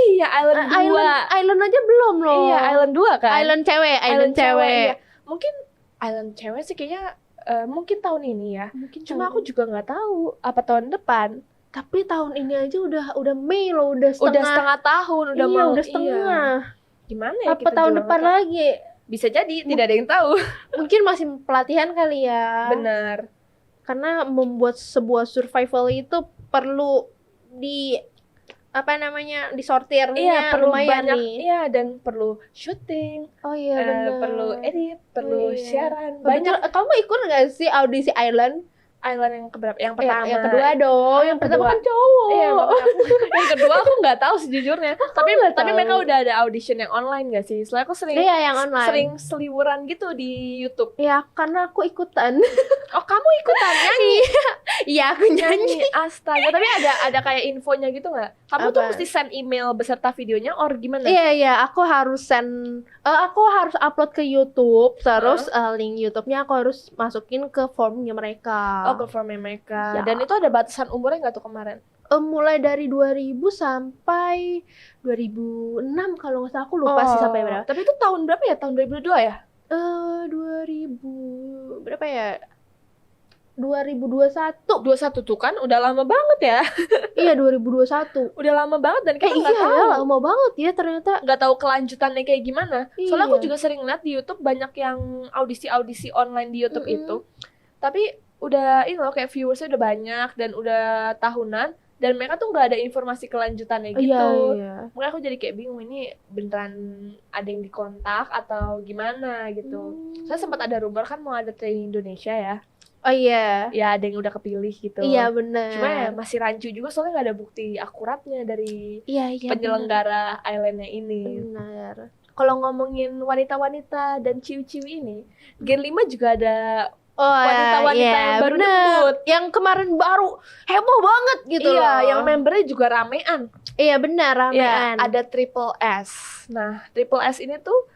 Iya, Island 2. Island aja belum loh. Iya, Island 2 kan. Island cewek. Iya. Mungkin Island cewek sih kayaknya mungkin tahun ini ya. Mungkin Cuma aku juga nggak tahu apa tahun depan. tapi tahun ini aja udah Mei loh, udah Udah setengah tahun, udah iya, mau. udah setengah. Gimana ya Apa kita tahun juga depan nggak tahu. lagi? Bisa jadi, tidak ada yang tahu. Mungkin masih pelatihan kali ya. Bener. Karena membuat sebuah survival itu perlu disortirnya Iya, perlu lumayan banyak. nih. Iya, dan perlu syuting, Oh iya benar. perlu edit, perlu Iya. siaran. Banyak. Banyak. Kamu ikut nggak sih audisi Island? Island yang keberapa? Yang pertama. Yang kedua dong. Yang pertama kedua. kan cowok. Iya, makanya yang kedua aku nggak tahu sejujurnya. nggak Tapi tahu? mereka udah ada audition yang online nggak sih? Soalnya aku sering Iya yang online. sering seliweran gitu di YouTube. Ya karena aku ikutan. Oh, kamu ikutan nyanyi? Iya aku nyanyi. Astaga, tapi ada kayak infonya gitu nggak? Kamu tuh Apa? mesti send email beserta videonya or gimana? Iya aku harus aku harus upload ke YouTube. Terus link YouTube-nya aku harus masukin ke formnya mereka. Oh, ke formnya mereka. Ya. Dan itu ada batasan umurnya nggak tuh kemarin? Mulai dari 2000 sampai 2006 kalau nggak salah, aku lupa sih sampai berapa. Tapi itu tahun berapa ya? Tahun 2002 ya? 2000 berapa ya? 2021. 21 tuh kan udah lama banget ya. Iya 2021. Udah lama banget dan kita nggak Iya tahu. ya, lama banget ya ternyata. Nggak tahu kelanjutannya kayak gimana. Soalnya aku Iya. juga sering lihat di YouTube banyak yang audisi online di YouTube Mm-mm. itu. Tapi udah ini loh kayak viewersnya udah banyak dan udah tahunan dan mereka tuh nggak ada informasi kelanjutannya gitu. Iya. Makanya aku jadi kayak bingung ini beneran ada yang dikontak atau gimana gitu. Saya sempat ada rumor kan mau ada training Indonesia ya. Oh iya. Ya ada yang udah kepilih gitu. Iya benar. Cuma ya masih rancu juga soalnya nggak ada bukti akuratnya dari Iya penyelenggara islandnya ini. benar. Kalau ngomongin wanita-wanita dan ciwi-ciwi ini, Gen 5 juga ada Oh, wanita-wanita iya, yang baru bener. debut. Yang kemarin baru heboh banget gitu Iya, loh. yang membernya juga ramean. Iya benar Iya, ramean. ada Triple S. Nah, Triple S ini tuh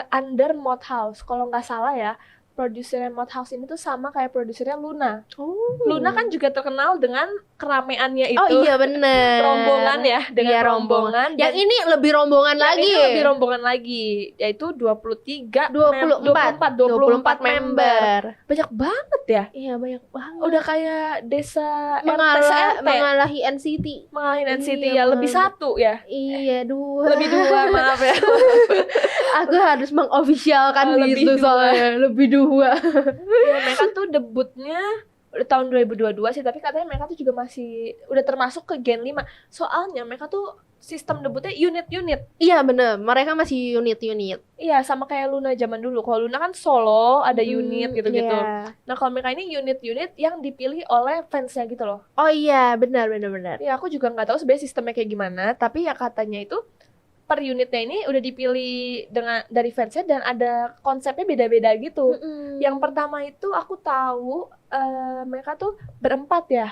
under Mod House. Kalau nggak salah ya, produsernya Mod House ini tuh sama kayak produsernya Luna. Oh. Luna kan juga terkenal dengan kerameannya itu. Oh iya bener. Rombongan ya, dengan Iya, rombongan. Yang ini lebih rombongan lagi. Ini lebih rombongan lagi, yaitu 23 24 member. Banyak banget ya. Iya banyak banget. Udah kayak desa RT. Mengalahi NCT. Mengalahin NCT Iya, ya, lebih bener. satu ya. Iya dua. Lebih dua, maaf ya. Aku harus mengofisialkan Oh, lebih itu dua. soalnya lebih dua. Ya, mereka tuh debutnya udah tahun 2022 sih, tapi katanya mereka tuh juga masih udah termasuk ke Gen 5. Soalnya mereka tuh sistem debutnya unit-unit. Iya bener, mereka masih unit-unit. Iya, sama kayak Luna zaman dulu. Kalau Luna kan solo, ada unit gitu-gitu. Iya. Nah, kalau mereka ini unit-unit yang dipilih oleh fansnya gitu loh. Oh iya, benar. Ya, aku juga nggak tahu sebenarnya sistemnya kayak gimana, tapi ya katanya itu per unitnya ini udah dipilih dari fansnya dan ada konsepnya beda-beda gitu. Yang pertama itu aku tahu mereka tuh berempat ya,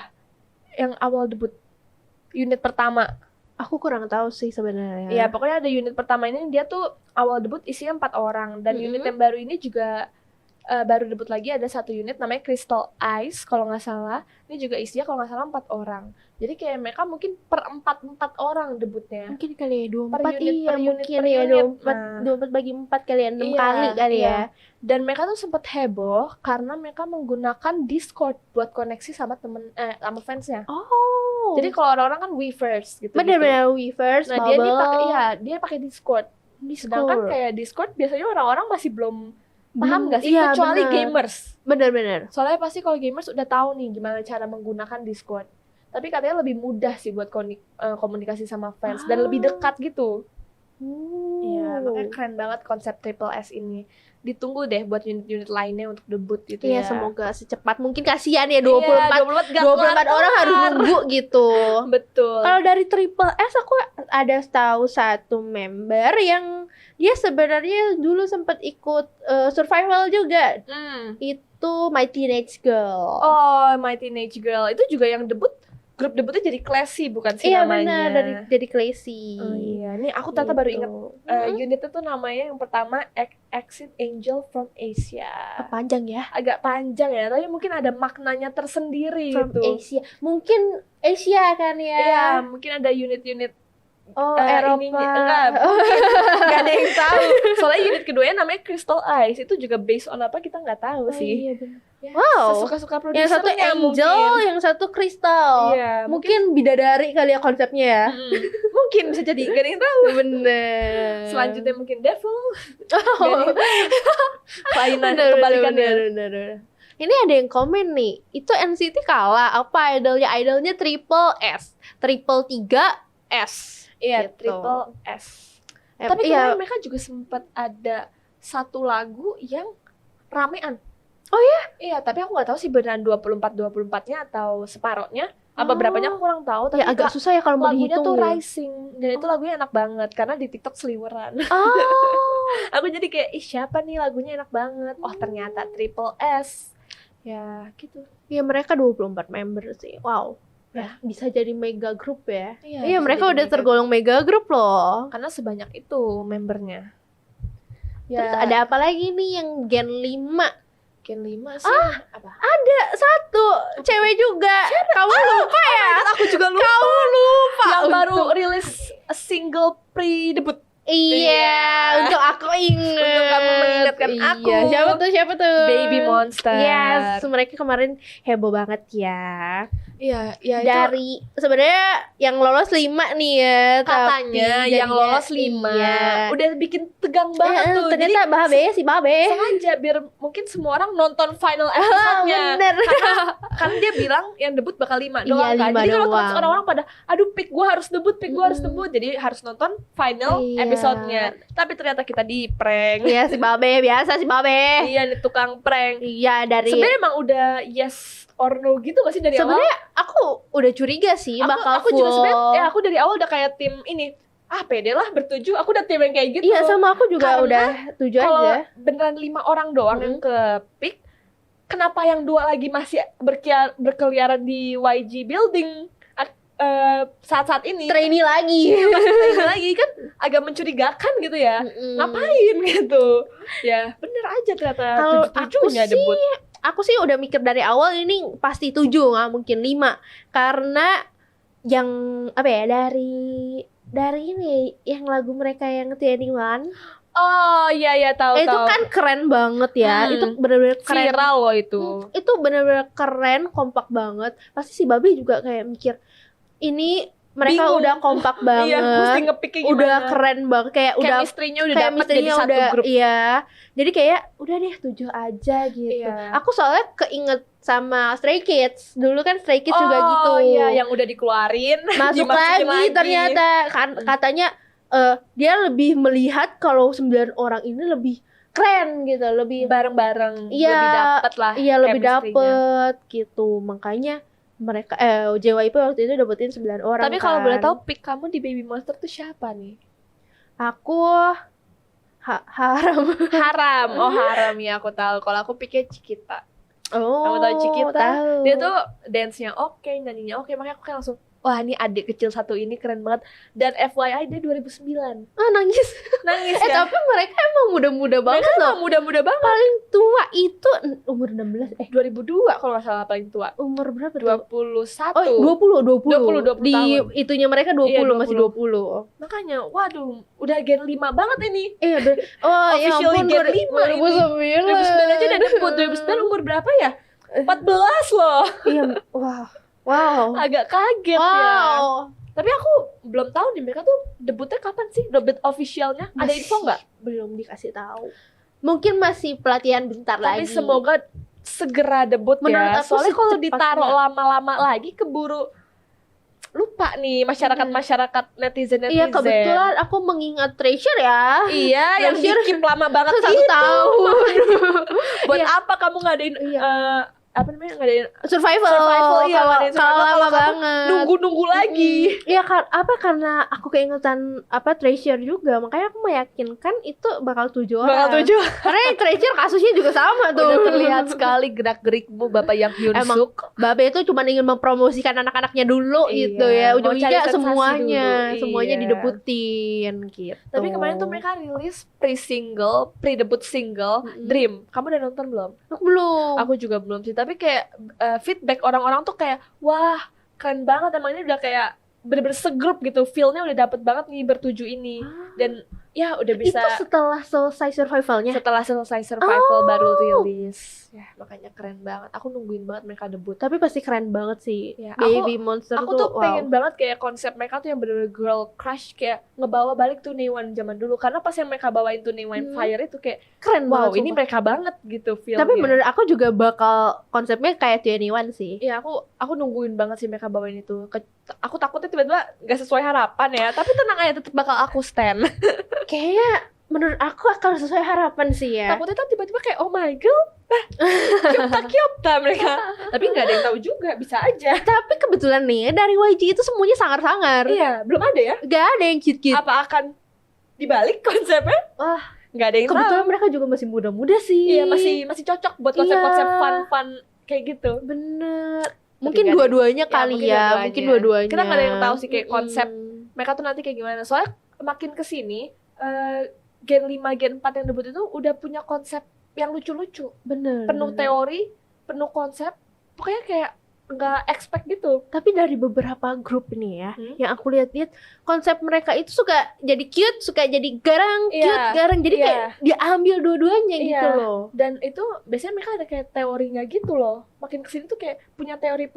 yang awal debut unit pertama. Aku kurang tahu sih sebenarnya. Ya, pokoknya ada unit pertama ini dia tuh awal debut isinya 4 orang dan unit yang baru ini juga baru debut lagi ada satu unit namanya Crystal Eyes kalau nggak salah. Ini juga isinya kalau nggak salah 4 orang. Jadi kayak mereka mungkin per 4 orang debutnya. Mungkin kali ya 24 per unit, iya, per unit, mungkin per ya unit. 24 bagi 4 kali ya 6 kali kali iya. ya. Dan mereka tuh sempat heboh karena mereka menggunakan Discord buat koneksi sama sama fansnya. Oh. Jadi kalau orang-orang kan Weverse gitu. Benar-benar Weverse, Nah, Bubble. dia pakai Discord. Sedangkan kayak Discord biasanya orang-orang masih belum paham nggak sih, iya, kecuali bener. gamers. Benar-benar. Soalnya pasti kalau gamers udah tahu nih gimana cara menggunakan Discord. Tapi katanya lebih mudah sih buat komunikasi sama fans dan lebih dekat gitu. Iya, makanya keren banget konsep Triple S ini. Ditunggu deh buat unit-unit lainnya untuk debut gitu Iya, ya. semoga secepat mungkin, kasihan ya 24 orang harus nunggu gitu. Betul. Kalau dari Triple S aku ada tahu satu member yang dia sebenarnya dulu sempat ikut survival juga. Itu My Teenage Girl. Oh, My Teenage Girl. Itu juga yang grup debutnya jadi Classy bukan sih namanya? Iya benar, jadi Classy. Oh iya, nih aku ternyata baru ingat unitnya tuh namanya yang pertama Exit Angel from Asia. Panjang ya? Agak panjang ya, tapi mungkin ada maknanya tersendiri From gitu. Asia. Mungkin Asia kan ya? Iya, mungkin ada unit-unit Eropa. Gak ada yang tahu. Soalnya unit keduanya namanya Crystal Eyes. Itu juga based on apa kita nggak tahu sih. Iya benar. Ya, Wow. Sesuka-suka Yang satu produsernya Angel, mungkin. yang satu Crystal. Iya, mungkin bidadari kali ya konsepnya ya. Mungkin bisa jadi, gak ada yang tahu. Bener. Selanjutnya mungkin Devil. Kelainan kebalikannya. Bener. Ini ada yang komen nih, itu NCT kalah apa idolnya Triple S, Triple 3S. Iya, Gitu. Triple S. Tapi kemarin mereka juga sempat ada satu lagu yang ramean. Oh ya? Iya, tapi aku nggak tahu sih beneran 24-24-nya atau separohnya. Apa berapanya aku kurang tahu. Tapi ya agak susah ya kalau mau lagunya dihitung tuh ya. Rising. Dan itu lagunya enak banget karena di TikTok seliweran. Oh. Aku jadi kayak, ih siapa nih lagunya enak banget. Oh ternyata Triple S. Ya gitu. Ya mereka 24 member sih. Wow. Ya, bisa jadi mega group ya. Iya, bisa mereka jadi udah mega tergolong mega group loh. karena sebanyak itu membernya. Terus ada apa lagi nih yang Gen 5? Gen 5 sih apa? Ada satu cewek juga. Kamu lupa ya? Aku juga lupa. Kamu lupa. Yang baru rilis single pre-debut. Iya, untuk aku inget. Untuk kamu mengingatkan aku. Siapa tuh? Baby Monster. Yes, mereka kemarin heboh banget ya. Iya, itu Dari sebenarnya yang lolos 5 nih ya, katanya tapi yang lolos 5. Iya. Udah bikin tegang banget tuh. Ternyata babe. Sengaja biar mungkin semua orang nonton final episode-nya. Bener. Karena dia bilang yang debut bakal 5 Iya, doang kan. 5 Jadi kalau doang. orang-orang pada aduh pick gue harus debut. Jadi harus nonton final Iya. episode-nya. Tapi ternyata kita di prank. Iya, si babe biasa si babe. Iya, nih tukang prank. Iya, dari Sebenarnya emang udah yes or no gitu gak sih dari awal? sebenarnya aku udah curiga sih bakal aku full. juga sebenarnya aku dari awal udah kayak tim ini. Pede lah bertujuh. Aku udah tim yang kayak gitu. Iya, sama aku juga Karena udah tujuh kalau aja. beneran 5 orang doang yang ke pick, kenapa yang 2 lagi masih berkeliaran di YG building saat-saat ini? Trainee lagi. Ini lagi kan agak mencurigakan gitu ya. Ngapain gitu? Ya bener aja ternyata Kalau aku tujuh-tujuhnya sih, debut. aku sih udah mikir dari awal ini pasti 7, nggak mungkin 5. Karena yang apa ya, dari ini yang lagu mereka yang 21 Oh iya tahu. itu kan keren banget ya. Itu bener-bener keren. Viral loh itu. Itu bener-bener keren, kompak banget. Pasti si Babe juga kayak mikir, ini mereka Bingung. udah kompak banget. Iya, mesti ngepick kayak udah gimana. keren banget kayak udah Chemistry-nya udah kayak dapet jadi misterinya satu udah grup. iya. Jadi kayak udah deh 7 aja gitu. Iya. Aku soalnya keinget sama Stray Kids. Dulu kan Stray Kids juga gitu. Oh iya, yang udah dikeluarin Masuk dimasukin lagi ternyata katanya dia lebih melihat kalau 9 orang ini lebih keren gitu, lebih bareng-bareng, Iya, lebih dapet lah. iya lebih chemistry-nya. dapet gitu. Makanya mereka JYP waktu itu dapetin 9 orang. Tapi kalau kan. boleh tahu pick kamu di Baby Monster tuh siapa nih? Aku haram. Haram. Oh, Haram ya, aku tahu. Kalau aku picknya Cikita. Oh, Kamu tahu Cikita? tahu. Dia tuh dance-nya oke, nyanyinya oke, makanya aku kayak langsung wah, ini adik kecil satu ini keren banget. Dan FYI dia 2009. nangis. Nangis ya. Tapi mereka emang muda-muda banget Mereka loh. emang muda-muda banget. Paling tua itu umur 16 2002 kalau nggak salah paling tua. umur berapa tuh? 21. Oh, 20 20 di tahun. itunya mereka 20, Iya, 20. masih 20. Makanya, waduh, udah gen 5 banget ini. Iya, oh ya Officially ampun gen 5 ini. 2009 aja udah debut. 2009 umur berapa ya? 14 loh. Iya, wow. Agak kaget ya. Wow. Tapi aku belum tahu nih mereka tuh debutnya kapan sih? Debut officialnya? Ada Masih info nggak? belum dikasih tahu. Mungkin masih pelatihan bentar Tapi lagi. semoga segera debut Menurut ya. aku Soalnya kalau secepatnya. ditaruh lama-lama lagi keburu lupa nih masyarakat netizen. Iya, kebetulan aku mengingat Treasure ya. Iya, yang Treasure dikip lama banget 1 itu. tahun. Buat Iya. apa kamu ngadain Iya. apa namanya ngadain Survival. iya, Kalau ngadain survival lama kalau kamu banget. nunggu lagi. Iya karena aku keingetan Treasure juga, makanya aku meyakinkan itu bakal 7 orang. Bakal 7. Karena yang Treasure kasusnya juga sama tuh. Udah terlihat sekali gerak-gerikmu Bapak Yang Hyun Emang Suk. Babe itu cuma ingin mempromosikan anak-anaknya dulu Iya, gitu ya. mau Ujung-ujungnya cari sensasi semuanya dulu, semuanya iya. didebutin gitu. Tapi kemarin tuh mereka rilis pre-debut single Dream. Kamu udah nonton belum? Aku belum. Aku juga belum sih, tapi kayak feedback orang-orang tuh kayak wah, keren banget, emang ini udah kayak bener-bener segrup gitu, feel-nya udah dapet banget nih bertuju ini. Dan ya udah bisa Itu setelah selesai survivalnya. setelah selesai survival baru rilis. Ya, makanya keren banget. Aku nungguin banget mereka debut. Tapi pasti keren banget sih. Ya, Baby Monster Aku tuh wow. pengen banget kayak konsep mereka tuh yang bener-bener girl crush, kayak ngebawa balik tuh Neywan zaman dulu. Karena pas yang mereka bawain tuh Neywan Fire itu kayak keren wow, banget. ini sumpah. mereka banget gitu feel-nya. Tapi menurut aku juga bakal konsepnya kayak 21 sih. Iya, aku nungguin banget sih mereka bawain itu. Aku takutnya tiba-tiba gak sesuai harapan ya. Tapi tenang aja, tetap bakal aku stand. Kayaknya menurut aku akan sesuai harapan sih ya. Takutnya tuh tiba-tiba kayak oh my god, kyopta mereka. Tapi nggak ada yang tahu juga, bisa aja. Tapi kebetulan nih dari YG itu semuanya sangar-sangar. Iya, belum ada ya. Gak ada yang cute-cute. Apa akan dibalik konsepnya? Wah, Nggak ada yang kebetulan tahu. mereka juga masih muda-muda sih. Iya, masih cocok buat konsep-konsep Iya. fun-fun kayak gitu. Bener. Tapi Mungkin nggak ada- dua-duanya ya, kali mungkin ya. dua-duanya. Mungkin dua-duanya. Kita nggak ada yang tahu sih kayak konsep Mm-mm. mereka tuh nanti kayak gimana. Soalnya makin kesini Gen 5, Gen 4 yang debut itu udah punya konsep yang lucu-lucu, Bener. penuh teori, penuh konsep, pokoknya kayak nggak expect gitu. Tapi dari beberapa grup nih ya, Hmm? yang aku lihat-lihat konsep mereka itu suka jadi cute, suka jadi garang, Iya, cute, garang. Jadi iya. kayak diambil dua-duanya Iya. gitu loh. Dan itu biasanya mereka ada kayak teorinya gitu loh. Makin kesini tuh kayak punya teori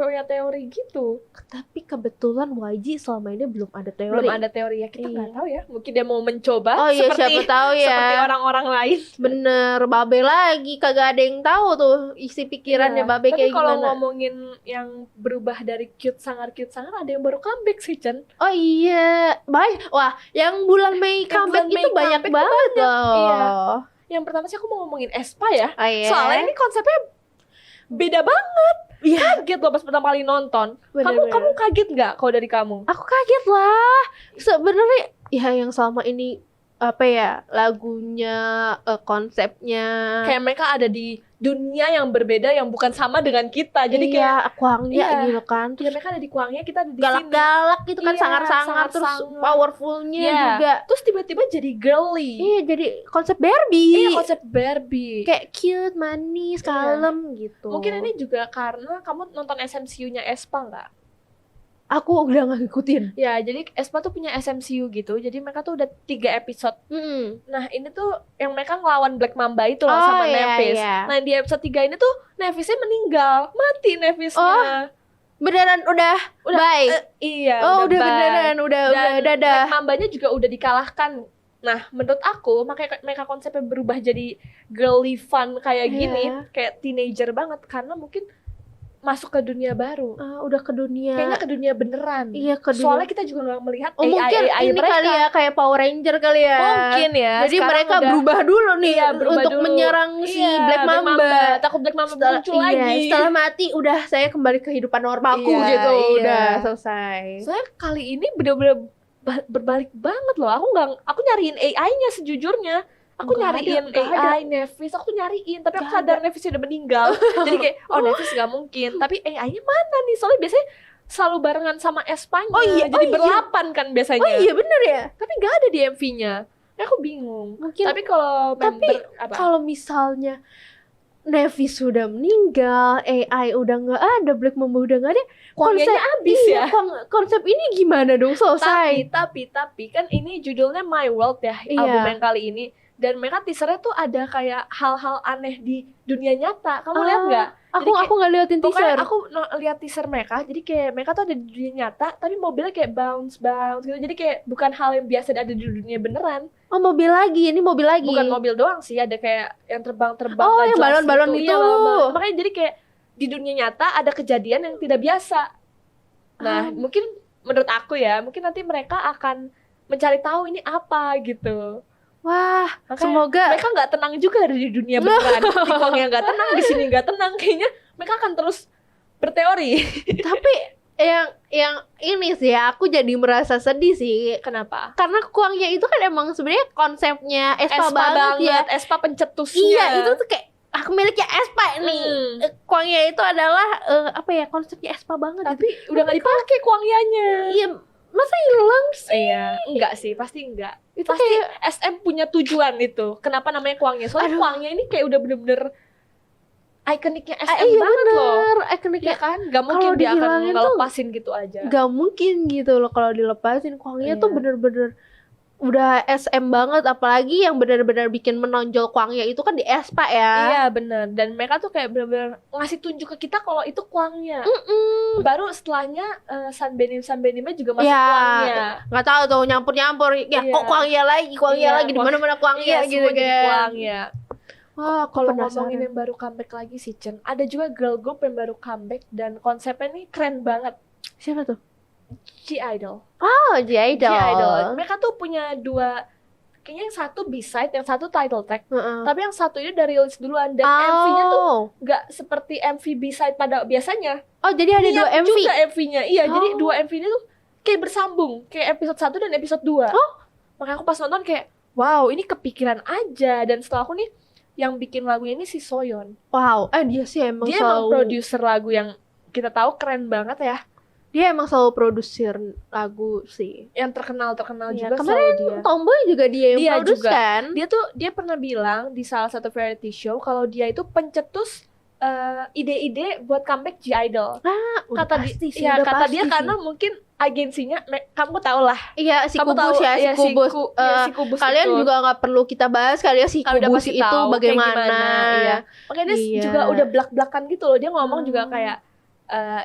gitu. Tapi kebetulan YG selama ini belum ada teori. Belum ada teori ya, kita nggak Iya. tahu ya. Mungkin dia mau mencoba Oh iya, seperti siapa tahu ya. seperti orang-orang lain. Bener, Babe lagi kagak ada yang tahu tuh isi pikirannya Iya. Babe Tapi kayak kalau gimana. ngomongin yang berubah dari cute sangar ada yang baru comeback sih, Chen. Oh iya, baik. Wah, yang bulan Mei comeback bulan itu Mei banyak comeback tuh banget loh. Iya. Yang pertama sih aku mau ngomongin Aespa ya. Oh iya. Soalnya ini konsepnya beda banget. Iya. Kaget loh pas pertama kali nonton. Kamu kaget nggak kalau dari kamu? Aku kaget lah. Sebenarnya ya yang selama ini apa ya lagunya, konsepnya. Kayak mereka ada di dunia yang berbeda yang bukan sama dengan kita. Jadi kayak iya, Kwangnya iya. gitu kan. ya Terus mereka ada di Kwangnya, kita ada di sini. galak-galak gitu kan, Iya, sangar-sangar terus sangar-sangar. powerfulnya Iya. juga. Terus tiba-tiba jadi girly. Iya, jadi konsep Barbie. Iya, konsep Barbie. Kayak cute, manis, Iya. kalem gitu. Mungkin ini juga karena kamu nonton SMCU-nya Aespa nggak? aku udah nggak ngikutin. Ya, jadi Aespa tuh punya SMCU gitu. Jadi mereka tuh udah 3 episode. Nah, ini tuh yang mereka ngelawan Black Mamba itu loh Oh, sama iya, Nevis. iya. Nah, di episode 3 ini tuh Nevisnya meninggal. Mati Nevisnya. Beneran udah bye. Iya, Oh, udah bye. beneran, udah Dan dadah. Black Mambanya juga udah dikalahkan. Nah, menurut aku makanya mereka konsepnya berubah jadi girly fun kayak gini, Iya. kayak teenager banget karena mungkin masuk ke dunia baru. Udah ke dunia. Kayaknya ke dunia beneran. Iya, ke dunia. Soalnya kita juga nggak melihat mungkin AI ini mereka. kali ya kayak Power Ranger kali ya. Mungkin ya. Jadi sekarang mereka udah- berubah dulu nih Iya, berubah untuk dulu. menyerang si Iya, Black Mamba. Takut Black Mamba Setelah, muncul lagi. setelah mati udah saya kembali ke kehidupan normalku Iya, gitu. iya. Udah selesai. Soalnya kali ini bener-bener berbalik banget loh. Aku nyariin AI-nya sejujurnya. Aku Nggak nyariin ada, nggak AI Nevis, aku nyariin, tapi aku Nggak sadar Nevis udah meninggal. Jadi kayak, Nevis gak mungkin. Tapi AI-nya mana nih? Soalnya biasanya selalu barengan sama Espanya. Oh iya, jadi oh iya. berlapan kan biasanya. Oh iya bener ya. Tapi gak ada di MV-nya. Aku bingung. Mungkin Tapi kalau tapi member apa? kalau misalnya Nevis sudah meninggal, AI udah nggak ada, Black Mamba udah nggak ada, Kuangnya habis iya, ya. konsep ini gimana dong selesai? Tapi kan ini judulnya My World ya, Iya. album yang kali ini. Dan mereka teasernya tuh ada kayak hal-hal aneh di dunia nyata. Kamu lihat nggak? Aku Jadi kayak- aku nggak liatin Pokoknya teaser. aku lihat teaser mereka, jadi kayak mereka tuh ada di dunia nyata, tapi mobilnya kayak bounce gitu. Jadi kayak bukan hal yang biasa ada di dunia beneran. Oh mobil lagi, ini mobil lagi. Bukan mobil doang sih, ada kayak yang terbang-terbang. Oh, nggak yang jelas balon-balon gitu. itu. Iya, balon-balon. Makanya jadi kayak di dunia nyata ada kejadian yang tidak biasa. Nah, mungkin menurut aku ya, mungkin nanti mereka akan mencari tahu ini apa gitu. Wah, Makanya semoga mereka nggak tenang juga di dunia beneran. Di Kongnya nggak tenang, di sini nggak tenang. Kayaknya mereka akan terus berteori. tapi yang ini sih aku jadi merasa sedih sih. Kenapa? Karena Kuangya itu kan emang sebenarnya konsepnya Espa banget ya. Espa pencetusnya. Iya, itu tuh kayak aku miliknya Espa nih. Kuangya itu adalah apa ya, konsepnya Espa banget Tapi gitu. udah nggak dipakai kuangyanya. Iya, masa hilang sih? Iya, enggak sih, pasti enggak. Itu Pasti kayak SM punya tujuan itu. Kenapa namanya Kuangya? Soalnya Aduh. Kuangya ini kayak udah bener-bener ikoniknya SM iya banget loh. bener, Iya ikoniknya kan? Gak mungkin kalau dia akan dihilangin tuh ngelepasin gitu aja. gak mungkin gitu loh kalau dilepasin. Kuangya tuh Iya. bener-bener udah SM banget, apalagi yang benar-benar bikin menonjol Kuangya itu kan di Espa ya. Iya bener. Dan mereka tuh kayak bener-bener ngasih tunjuk ke kita kalau itu Kuangya. Baru setelahnya Sunbenimnya juga masuk Ya, Kuangya. nggak tahu tuh nyampur-nyampur ya, Iya. kok Kuangya lagi Iya, di mana-mana Kuangya Iya, gitu semua jadi kan. Kuangya. Wah, aku Kalau penasaran. ngomongin yang baru comeback lagi sih Chen, ada juga girl group yang baru comeback dan konsepnya nih keren banget. Siapa tuh? G-Idol. Oh, J-Idol. G-Idol. Mereka tuh punya dua, kayaknya yang satu B-side, yang satu title track. Heeh. Tapi yang satu ini udah rilis duluan dan MV-nya tuh nggak seperti MV B-side pada biasanya. Oh, jadi ada dua Niat MV. juga MV-nya. Iya, jadi Oh. dua MV-nya tuh kayak bersambung, kayak episode 1 dan episode 2. Oh. Makanya aku pas nonton kayak, wow, ini kepikiran aja. Dan setelah aku nih, yang bikin lagu ini si Soyeon. Wow, dia sih emang Dia emang selalu produser lagu yang kita tahu keren banget ya. dia emang selalu produser lagu sih. Yang terkenal Iya, juga kemarin selalu dia. Tomboy juga dia yang Dia produce juga. kan? Dia pernah bilang di salah satu variety show kalau dia itu pencetus ide-ide buat comeback G-Idol. Udah Kata pasti sih, ya, udah kata pasti dia sih. karena mungkin agensinya kamu tau lah. Iya, si Kamu Kubus tahu, ya, si iya, Kubus. si Kubus Kalian itu. juga nggak perlu kita bahas kali ya si Kalian udah Kubus pasti itu tahu kayak bagaimana. gimana, iya. Makanya dia Iya. juga udah belak-belakan gitu loh. Dia ngomong juga kayak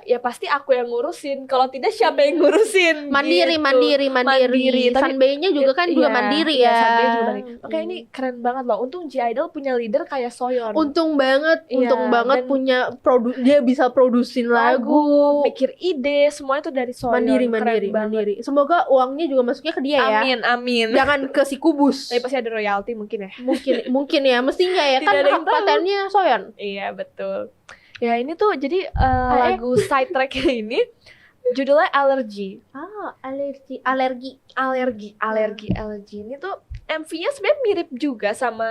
ya pasti aku yang ngurusin. Kalau tidak siapa yang ngurusin? Mandiri, gitu. mandiri. Mandiri. Tapi Sunbay-nya juga kan juga iya, mandiri iya, ya. Sunbay juga mandiri. Makanya ini keren banget loh. Untung G-Idol punya leader kayak Soyeon. Untung banget Iya, dan- punya dia bisa produsin lagu. mikir ide, semuanya tuh dari Soyeon. Mandiri, Keren mandiri, banget. mandiri. Semoga uangnya juga masuknya ke dia ya. Amin. Jangan ke si Kubus. Tapi pasti ada royalti mungkin ya. mungkin ya, mestinya ya Tidak kan ada yang hak tahu. patennya Soyeon. Iya, betul. Ya, ini tuh jadi lagu side tracknya ini judulnya Allergy. Alergi. Ini tuh MV-nya sebenarnya mirip juga sama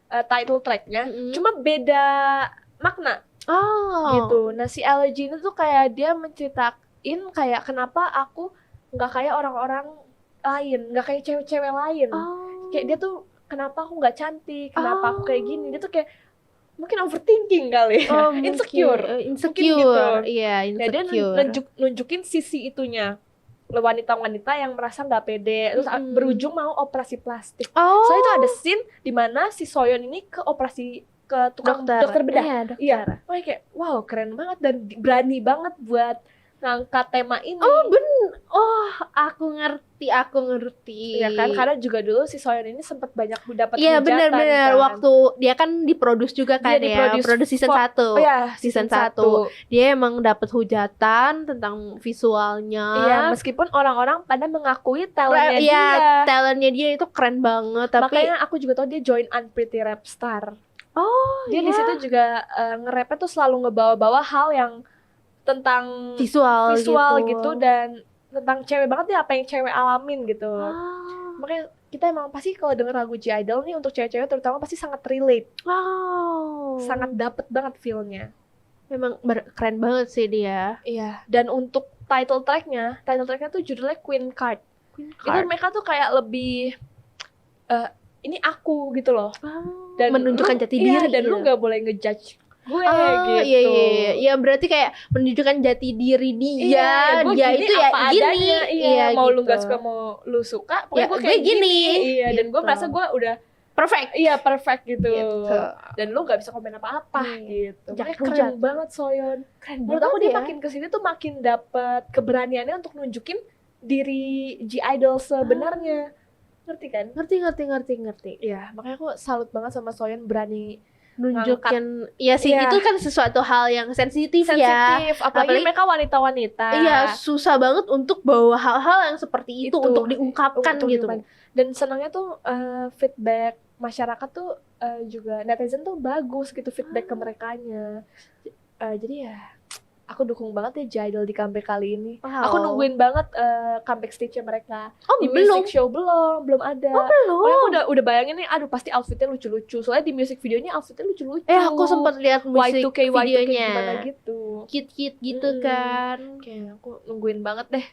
title tracknya, cuma beda makna gitu. Nah, si Allergy ini tuh kayak dia menceritain kayak kenapa aku nggak kayak orang-orang lain, nggak kayak cewek-cewek lain. Kayak dia tuh kenapa aku nggak cantik, kenapa aku kayak gini. Dia tuh kayak mungkin overthinking kali ya. Insecure. Insecure. gitu. Iya, Ya, dia insecure. nunjukin sisi itunya. Wanita-wanita yang merasa nggak pede, terus berujung mau operasi plastik. Soalnya itu ada scene di mana si Soyeon ini ke operasi ke tukang dokter bedah. Iya, dokter. Iya. Makanya kayak wow keren banget dan berani banget buat ngangkat tema ini. Aku ngerti. Ya kan, karena juga dulu si Soyeon ini sempat banyak dapat Iya, hujatan benar-benar kan. waktu dia kan diproduce juga kan Dia produce season 1. Oh ya, Season 1. Dia emang dapat hujatan tentang visualnya. Iya, meskipun orang-orang pada mengakui talentnya Iya, dia. talentnya dia itu keren banget, tapi Makanya aku juga tahu dia join Unpretty Rap Star. Dia iya. di situ juga nge-rapnya tuh selalu ngebawa-bawa hal yang tentang visual gitu dan tentang cewek banget ya, apa yang cewek alamin gitu. Makanya kita emang pasti kalau denger lagu G-Idol nih untuk cewek-cewek terutama pasti sangat relate. Sangat dapet banget feel-nya. Memang keren banget sih dia. Iya, dan untuk title tracknya tuh judulnya Queen Card. Itu mereka tuh kayak lebih ini aku gitu loh. Dan menunjukkan jati diri. Dan lu gak boleh ngejudge gue gitu. Iya, berarti kayak menunjukkan jati diri dia. Dia itu ya gini. Iya, mau gitu. lu gak suka mau lu suka, pokoknya gue kayak gini. Iya, dan gue Gitu. merasa gue udah perfect. Iya, perfect gitu. Gitu. Dan lu gak bisa komen apa-apa gitu. Makanya Hujat. keren banget Soyeon. Menurut aku dia makin kesini tuh makin dapet keberaniannya untuk nunjukin diri G-Idol sebenarnya. Ngerti kan? Ngerti. Iya, makanya aku salut banget sama Soyeon berani Nunjukin, iya sih, itu kan sesuatu hal yang sensitif ya. Apalagi mereka wanita-wanita. Iya, susah banget untuk bawa hal-hal yang seperti itu untuk diungkapkan gitu. Dan senangnya tuh feedback masyarakat tuh juga netizen tuh bagus gitu feedback ke merekanya. Jadi ya aku dukung banget ya G-Idol di comeback kali ini. Aku nungguin banget comeback stage-nya mereka. Di music show belum ada. Belum. Aku udah bayangin nih, aduh pasti outfitnya lucu-lucu. Soalnya di music videonya outfitnya lucu-lucu. Aku sempat lihat musik Y2K videonya. gimana gitu. Kit gitu kan. Kayak aku nungguin banget deh.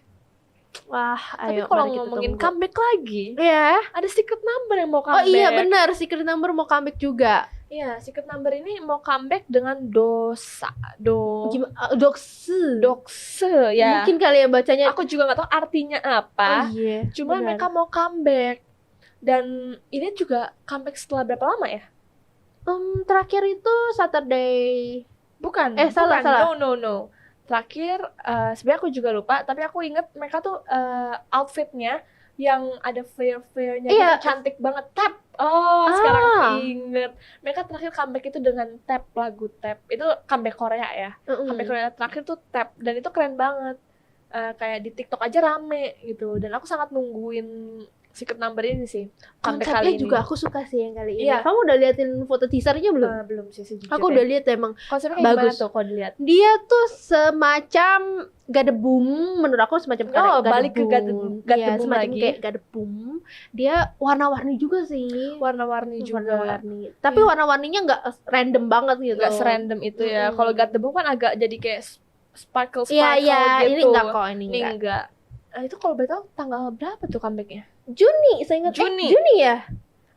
Wah, Tapi ayo kalau mari kita ngomongin tunggu. Comeback lagi, Iya. ada Secret Number yang mau Oh comeback. iya benar, Secret Number mau comeback juga. Iya, Secret Number ini mau comeback dengan Dokse ya. Mungkin kali ya bacanya. Aku juga nggak tahu artinya apa. Iya. Cuman benar. mereka mau comeback. Dan ini juga comeback setelah berapa lama ya? Terakhir itu Saturday. Bukan. Salah. No. Terakhir sebenarnya aku juga lupa, tapi aku inget mereka tuh outfitnya yang ada flare-flare-nya gitu, cantik banget. Tap. Sekarang aku inget. Mereka terakhir comeback itu dengan Tap, lagu Tap. Itu comeback Korea ya. Comeback Korea terakhir tuh Tap dan itu keren banget. Kayak di TikTok aja rame gitu. Dan aku sangat nungguin Secret Number ini sih. Comeback Konsepnya kali juga ini. aku suka sih yang kali ini. Iya. Kamu udah liatin foto teasernya belum? Belum sih sejujurnya. Aku udah lihat emang konsepnya kayak bagus. gimana tuh kalau dilihat? Dia tuh semacam gadebum, menurut aku semacam balik ke gadebum Iya, semacam lagi. kayak gadebum. Dia warna-warni juga sih. Warna-warni juga. Warna-warni. Tapi warna-warninya nggak random banget gitu. Nggak serandom itu ya. Kalau gadebum kan agak jadi kayak sparkle Iya, gitu. ini enggak kok, ini Ini enggak. Itu kalau boleh tahu tanggal berapa tuh comebacknya? Juni, saya ingat Juni ya.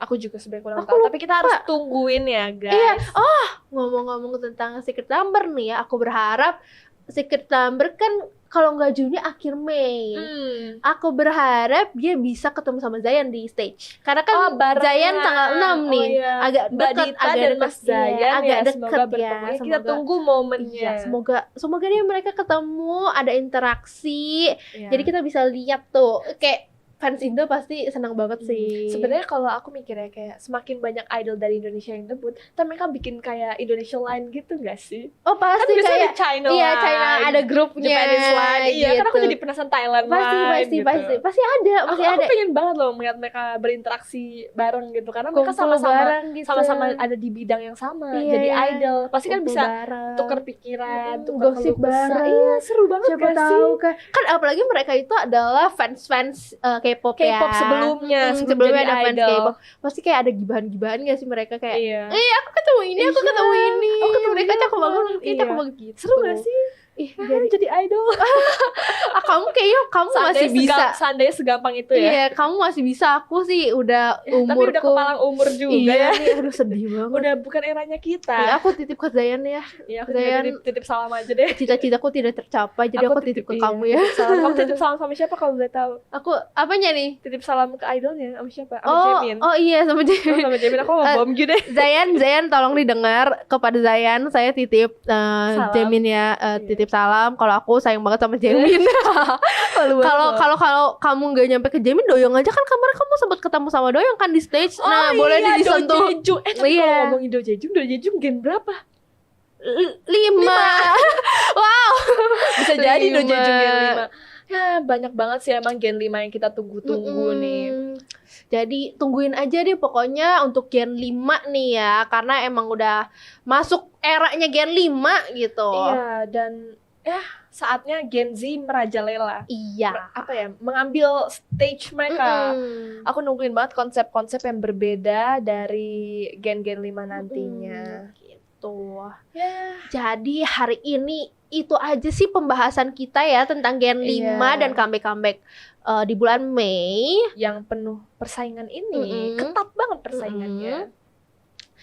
Aku juga sebenarnya kurang Aku tahu, lupa. tapi kita harus tungguin ya, guys. Iya. Ngomong-ngomong tentang Secret Number nih ya, aku berharap Secret Number kan kalau nggak Juni akhir Mei. Aku berharap dia bisa ketemu sama Zayan di stage. Karena kan Zayan tanggal 6 nih. Iya. Agak Mbak dekat, Dita dan Mas Zayan agak ya, deket semoga bertemu ya. Kita tunggu momennya. Iya, semoga dia mereka ketemu, ada interaksi. Iya. Jadi kita bisa lihat tuh kayak fans Indo pasti senang banget sih. Sebenarnya kalau aku mikirnya kayak semakin banyak idol dari Indonesia yang debut, tapi mereka bikin kayak Indonesia Line gitu gak sih? Oh pasti kan biasanya kayak ada China iya Line, China ada grupnya Japanese Line, iya gitu. kan aku jadi penasaran Thailand Line gitu. Pasti ada, Aku pengen banget loh melihat mereka berinteraksi bareng gitu, karena mereka sama-sama ada di bidang yang sama, jadi idol, pasti kan bisa tukar pikiran, tukar gosip bareng. Iya, seru banget. Siapa tahu kan apalagi mereka itu adalah fans K-pop ya. Sebelumnya ada fans idol. K-pop. Pasti kayak ada gibahan-gibahan gak sih mereka kayak iya. aku ketemu ini, aku ketemu ini. Aku ketemu mereka ini, cakep banget, iya. cakep banget gitu. Seru gak sih? Ih, jadi idol. kamu kayaknya masih bisa. Seandainya segampang itu ya. Iya, kamu masih bisa. Aku sih udah Tapi udah umurku. kepalang umur juga Iya ya. nih, aduh sedih banget. Udah bukan eranya kita. Ya, aku titip ke Zayan ya. Iya, aku Zayan, juga titip salam aja deh. cita-citaku tidak tercapai, jadi aku titip ke iya, kamu ya. titip salam. Kamu titip salam sama siapa kalau boleh tahu? Aku apanya nih? Titip salam ke idolnya sama siapa? Sama Jamin. Oh iya sama Jamin. Sama Jamin aku mau bom gitu deh. Zayan tolong didengar, kepada Zayan saya titip Salam. Jamin ya, Iya. titip salam kalau aku sayang banget sama Jamin. Kalau kamu nggak nyampe ke Jamin, Doyong aja kan kemarin kamu sempat ketemu sama Doyong kan di stage. Nah, boleh disentuh. Dojejung. Tapi Iya. kalau ngomongin Dojejung gen berapa? 5. Wow. Bisa jadi 5. Dojejung gen 5. Nah, banyak banget sih emang gen 5 yang kita tunggu-tunggu nih. Jadi tungguin aja deh pokoknya untuk Gen 5 nih ya, karena emang udah masuk eranya Gen 5 gitu. Iya, dan saatnya Gen Z merajalela. Iya. Apa ya? Mengambil stage mereka. Aku nungguin banget konsep-konsep yang berbeda dari gen-gen 5 nantinya. Gitu. Ya, Jadi hari ini itu aja sih pembahasan kita ya tentang Gen 5 Iya. dan comeback di bulan Mei. yang penuh persaingan ini. Ketat banget persaingannya.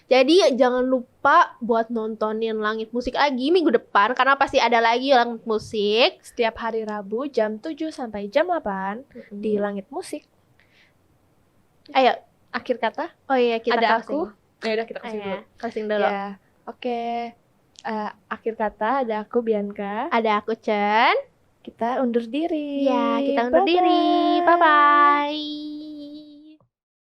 Jadi jangan lupa buat nontonin Langit Musik lagi minggu depan, karena pasti ada lagi Langit Musik. Setiap hari Rabu jam 7 sampai jam 8 di Langit Musik. Ayo, Akhir kata, oh iya kita ada closing. aku. Ya udah kita kasih dulu. Closing dulu. Ya, oke. Akhir kata ada aku Bianca. Ada aku Chen. Kita undur diri. Ya, kita undur Bye-bye. diri. Bye bye.